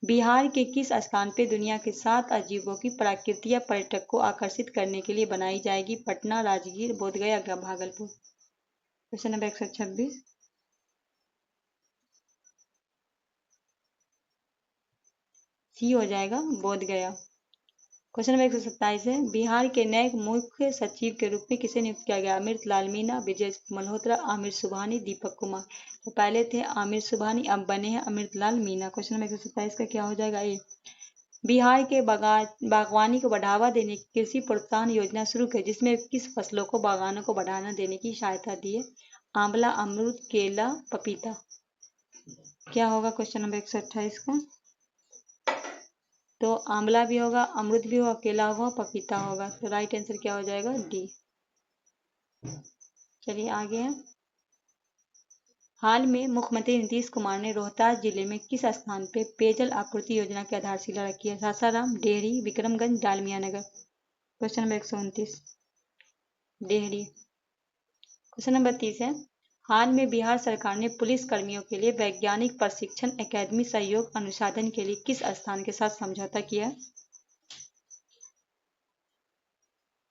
बिहार के किस स्थान पे दुनिया के 7 अजीबों की प्रकृति पर्यटक को आकर्षित करने के लिए बनाई जाएगी? पटना, राजगीर, बोधगया, भागलपुर। क्वेश्चन नंबर 126, सी हो जाएगा बोधगया। क्वेश्चन नंबर 127 है, बिहार के नए मुख्य सचिव के रूप में किसे नियुक्त किया गया? अमृत लाल मीणा, विजय मल्होत्रा, आमिर सुबहानी, दीपक कुमार। तो पहले थे आमिर सुबहानी, अब बने हैं अमृत लाल मीणा। क्वेश्चन नंबर 127 का क्या हो जाएगा? ए। बिहार के बागवानी को बढ़ावा देने की कृषि प्रोत्साहन योजना शुरू की, जिसमें किस फसलों को बागानों को बढ़ावा देने की सहायता दी है? आंवला, अमरूद, केला, पपीता। क्या होगा क्वेश्चन नंबर 128 का? तो आंवला भी होगा, अमरूद भी होगा, केला होगा, पपीता होगा। तो राइट आंसर क्या हो जाएगा? डी। चलिए आगे हैं, हाल में मुख्यमंत्री नीतीश कुमार ने रोहतास जिले में किस स्थान पर पेयजल आपूर्ति योजना की आधारशिला रखी है? Sasaram, Dehri, Vikramganj, Dalmia Nagar. Question number 129, Dehri. Question number 30 है, हाल में बिहार सरकार ने पुलिस कर्मियों के लिए वैज्ञानिक प्रशिक्षण एकेडमी सहयोग अनुसंधान के लिए किस स्थान के साथ समझौता किया है?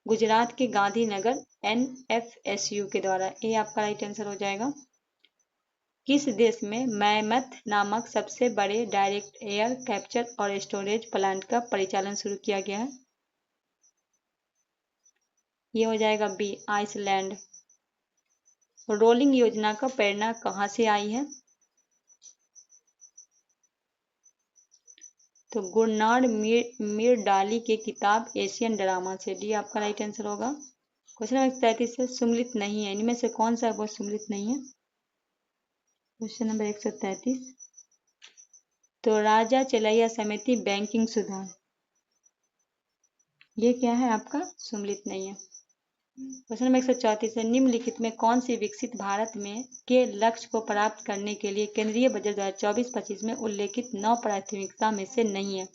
गुजरात के गांधीनगर NFSU के द्वारा। ये आपका राइट आंसर हो जाएगा। किस देश में मैमथ नामक सबसे बड़े डायरेक्ट एयर कैप्चर और स्टोरेज प्लांट का परिचालन शुरू किया गया है? ये हो जाएगा बी, आइसलैंड। रोलिंग योजना का प्रेरणा कहाँ से आई है? तो गुरनाड मीरडाली की किताब एशियन ड्रामा से। डी आपका राइट आंसर होगा। क्वेश्चन नंबर 33 है, सुमिलित नहीं है, इनमें से कौन सा वो सुमिलित नहीं है? क्वेश्चन नंबर 133, तो राजा चलैया समिति बैंकिंग सुधार, ये क्या है आपका? सुमिलित नहीं है। क्वेश्चन नंबर 134 है, निम्नलिखित में कौन सी विकसित भारत में के लक्ष्य को प्राप्त करने के लिए केंद्रीय बजट 2024-25 में उल्लेखित 9 प्राथमिकता में से नहीं है?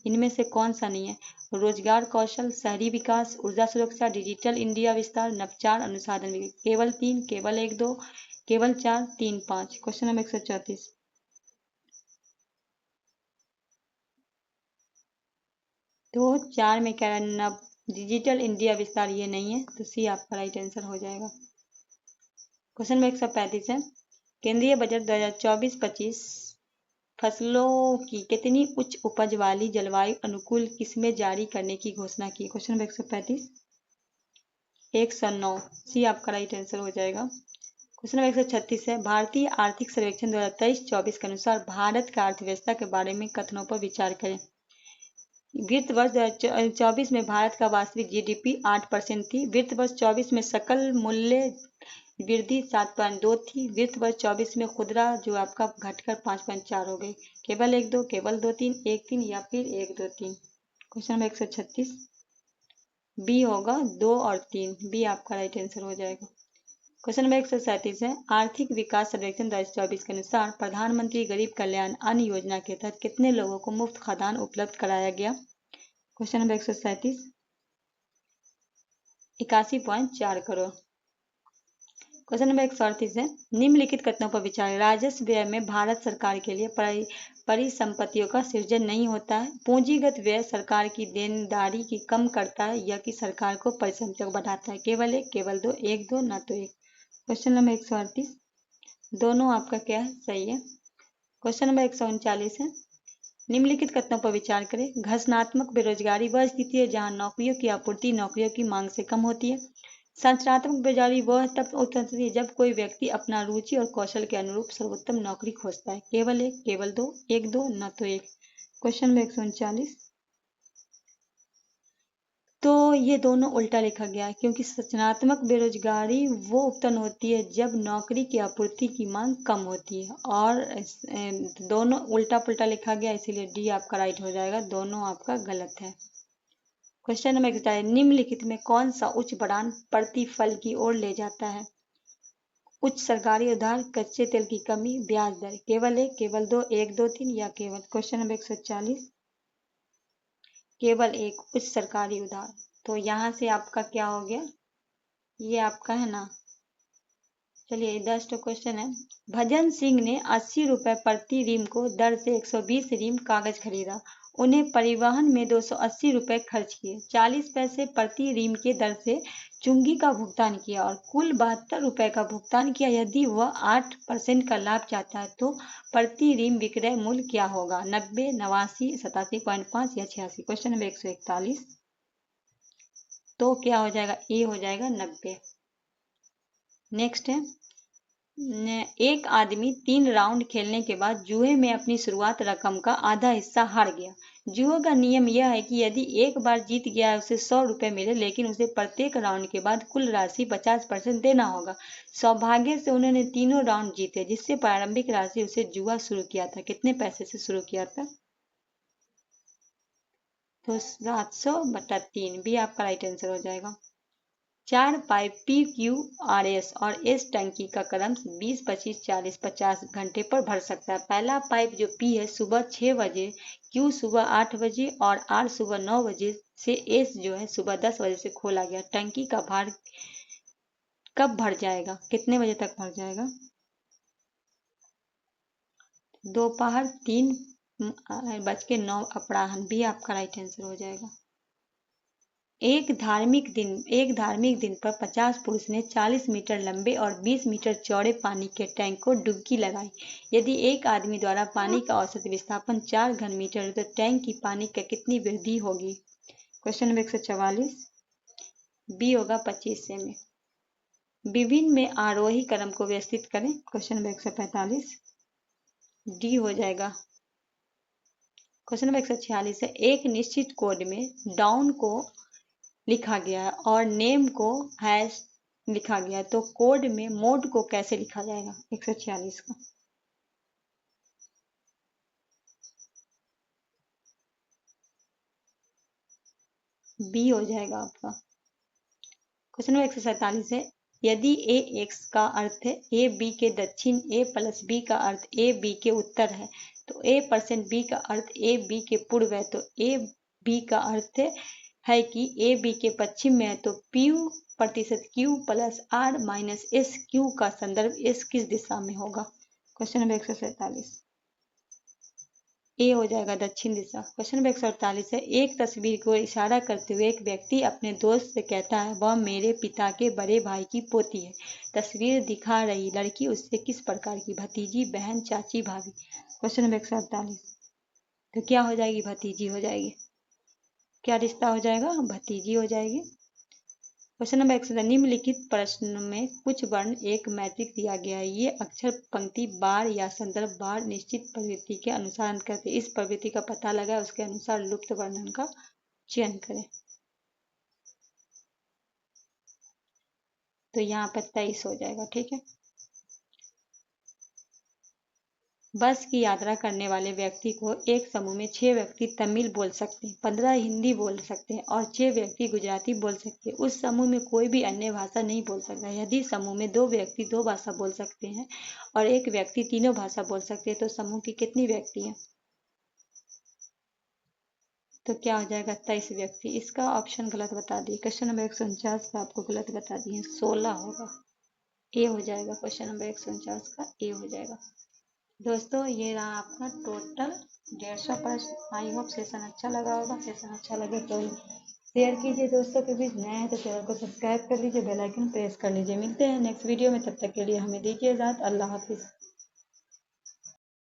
इनमें से कौन सा नहीं है? रोजगार कौशल, शहरी विकास, ऊर्जा सुरक्षा, डिजिटल इंडिया विस्तार, नवाचार, अनुसंधान। केवल 3, केवल 1, 2, केवल 4, 3, 5। क्वेश्चन नंबर 134, तो 4 में क्या है? डिजिटल इंडिया विस्तार, ये नहीं है, तो सी आपका राइट आंसर हो जाएगा। क्वेश्चन नंबर 135 है, केंद्रीय बजट 2024-25 फसलों की कितनी उच्च उपज वाली जलवायु अनुकूल किस्में जारी करने की घोषणा की? Question number 135, 109। सी आपका राइट आंसर हो जाएगा। क्वेश्चन नंबर 136 है, भारतीय आर्थिक सर्वेक्षण 2023-24 के अनुसार भारत की अर्थव्यवस्था के बारे में कथनों पर विचार करें। वित्त वर्ष 2024 में भारत का वास्तविक GDP 8% थी। वित्त वर्ष 24 में सकल मूल्य वृद्धि 7.2 थी। वित्त वर्ष 24 में खुदरा जो आपका घटकर 5.4 हो गई। केवल 1, 2, केवल 2, 3, 1, 3 या फिर 1, 2, 3। क्वेश्चन नंबर 136 बी होगा, 2 और 3। बी आपका राइट आंसर हो जाएगा। क्वेश्चन नंबर 137 है, आर्थिक विकास सर्वेक्षण 2024 के अनुसार प्रधानमंत्री गरीब कल्याण अन्न योजना के तहत कितने लोगों को मुफ्त खाद्यान्न उपलब्ध कराया गया? Question number 137, 81.4 crore. Question number 138 है, निम्नलिखित कथनों पर विचार। राजस्व व्यय में भारत सरकार के लिए परिसंपत्तियों का सृजन नहीं होता है। पूंजीगत व्यय सरकार की देनदारी की कम करता है या कि सरकार को परिसंपत्तियों को बढ़ाता है? केवल 1, केवल 2, 1, 2, ना तो 1। क्वेश्चन नंबर 138, दोनों आपका क्या है? सही है। क्वेश्चन नंबर 139 है, निम्नलिखित कथनों पर विचार करें। घर्षणात्मक बेरोजगारी वह स्थिति है जहां नौकरियों की आपूर्ति नौकरियों की मांग से कम होती है। संरचनात्मक बेरोजगारी वह तब होती है जब कोई व्यक्ति अपना रुचि और कौशल के अनुरूप सर्वोत्तम नौकरी खोजता है। केवल 1, केवल 2, 1, 2, न तो 1। क्वेश्चन नंबर 139, तो ये दोनों उल्टा लिखा गया है क्योंकि संरचनात्मक बेरोजगारी वो उत्पन्न होती है जब नौकरी की आपूर्ति की मांग कम होती है, और दोनों उल्टा पुल्टा लिखा गया, इसीलिए डी आपका राइट हो जाएगा। दोनों आपका गलत है। क्वेश्चन नंबर 41, निम्नलिखित में कौन सा उच्च बढ़ान प्रतिफल की ओर ले जाता है? उच्च सरकारी उधार, कच्चे तेल की कमी, ब्याज दर। केवल 1, केवल 2, 1, 2, 3 या केवल। क्वेश्चन नंबर 140, केवल 1, उच्च सरकारी उधार। तो यहाँ से आपका क्या हो गया? ये आपका है ना। चलिए 10 क्वेश्चन है। भजन सिंह ने 80 रुपए प्रति रीम को दर से 120 रीम कागज खरीदा। उन्हें परिवहन में 280 रुपए खर्च किए। 40 पैसे प्रति रीम के दर से चुंगी का भुगतान किया और कुल 72 रुपए का भुगतान किया। यदि वह 8% का लाभ चाहता है तो प्रति रीम विक्रय मूल्य क्या होगा? 90, 89, 87.5 या 86। क्वेश्चन नंबर 141, तो क्या हो जाएगा? ए हो जाएगा 90। नेक्स्ट है, एक आदमी 3 राउंड खेलने के बाद जुए में अपनी शुरुआत रकम का आधा हिस्सा हार गया। जुए का नियम यह है कि यदि एक बार जीत गया है उसे 100 रुपए मिले, लेकिन उसे प्रत्येक राउंड के बाद कुल राशि 50% देना होगा। सौभाग्य से उन्होंने तीनों राउंड जीते, जिससे प्रारंभिक राशि उसे जुआ शुरू किया था। कितने पैसे से शुरू किया था? तो 700/3। भी आपका राइट आंसर हो जाएगा। 4 पाइप PQRS और S टंकी का क्रम 20, 25, 40, 50 घंटे पर भर सकता है। पहला पाइप जो P है सुबह 6 बजे, Q सुबह 8 बजे और R सुबह 9 बजे से S जो है सुबह 10 बजे से खोला गया। टंकी का भार कब भर जाएगा, कितने बजे तक भर जाएगा? दोपहर 3:09 अपराह्न भी आपका राइट आंसर हो जाएगा। एक धार्मिक दिन पर 50 पुरुष ने 40 मीटर लंबे और 20 मीटर चौड़े पानी के टैंक को डुबकी लगाई। यदि एक आदमी द्वारा पानी का औसत विस्थापन 4 घन मीटर है तो टैंक की पानी का कितनी वृद्धि होगी? क्वेश्चन नंबर 144, बी होगा 25 सेमी। विभिन्न में आरोही क्रम को व्यवस्थित करें। क्वेश्चन नंबर 145, डी हो जाएगा। क्वेश्चन नंबर 146 है, एक निश्चित कोड में डाउन को लिखा गया और नेम को हैश लिखा गया तो कोड में मोड को कैसे लिखा जाएगा? 146 का बी हो जाएगा आपका। क्वेश्चन नंबर 147 है, यदि ए एक्स का अर्थ है ए बी के दक्षिण, ए प्लस बी का अर्थ ए बी के उत्तर है तो a% बी का अर्थ ए बी के पूर्व है तो ए बी का अर्थ है कि ए बी के पश्चिम में है तो P% Q plus R minus S Q का संदर्भ एस किस दिशा में होगा? क्वेश्चन नंबर 147, ए हो जाएगा दक्षिण दिशा। क्वेश्चन नंबर 148 है, एक तस्वीर को इशारा करते हुए एक व्यक्ति अपने दोस्त से कहता है वह मेरे पिता के बड़े भाई की पोती है। तस्वीर दिखा रही लड़की उससे किस प्रकार की? भतीजी, बहन, चाची, भाभी। क्वेश्चन नंबर 148, तो क्या हो जाएगी? भतीजी हो जाएगी। क्या रिश्ता हो जाएगा? भतीजी हो जाएगी। क्वेश्चन नंबर 100, निम्नलिखित प्रश्न में कुछ वर्ण एक मैट्रिक दिया गया है, ये अक्षर पंक्ति बार या संदर्भ बार निश्चित प्रवृत्ति के अनुसार करते हैं। इस प्रवृत्ति का पता लगाए उसके अनुसार लुप्त वर्णन का चयन करें। तो यहाँ पर 23 हो जाएगा। ठीक है, बस की यात्रा करने वाले व्यक्ति को एक समूह में 6 व्यक्ति तमिल बोल सकते हैं, 15 हिंदी बोल सकते हैं और 6 व्यक्ति गुजराती बोल सकते हैं। उस समूह में कोई भी अन्य भाषा नहीं बोल सकता। यदि समूह में 2 व्यक्ति 2 भाषा बोल सकते हैं और 1 व्यक्ति तीनों भाषा बोल सकते हैं तो समूह की कितनी व्यक्ति हैं? तो क्या हो जाएगा? 23 व्यक्ति। इसका ऑप्शन गलत बता दिए। क्वेश्चन नंबर 149 का आपको गलत बता दिए, 16 होगा। ए हो जाएगा। क्वेश्चन नंबर 149 का ए हो जाएगा। दोस्तों ये रहा आपका टोटल 150 प्रश्न। आई होप सेशन अच्छा लगा होगा। सेशन अच्छा लगे तो शेयर कीजिए दोस्तों के बीच। नए हैं तो चैनल को सब्सक्राइब कर लीजिए, बेल आइकन प्रेस कर लीजिए। मिलते हैं नेक्स्ट वीडियो में, तब तक के लिए हमें दीजिए इजाजत। अल्लाह हाफिज़।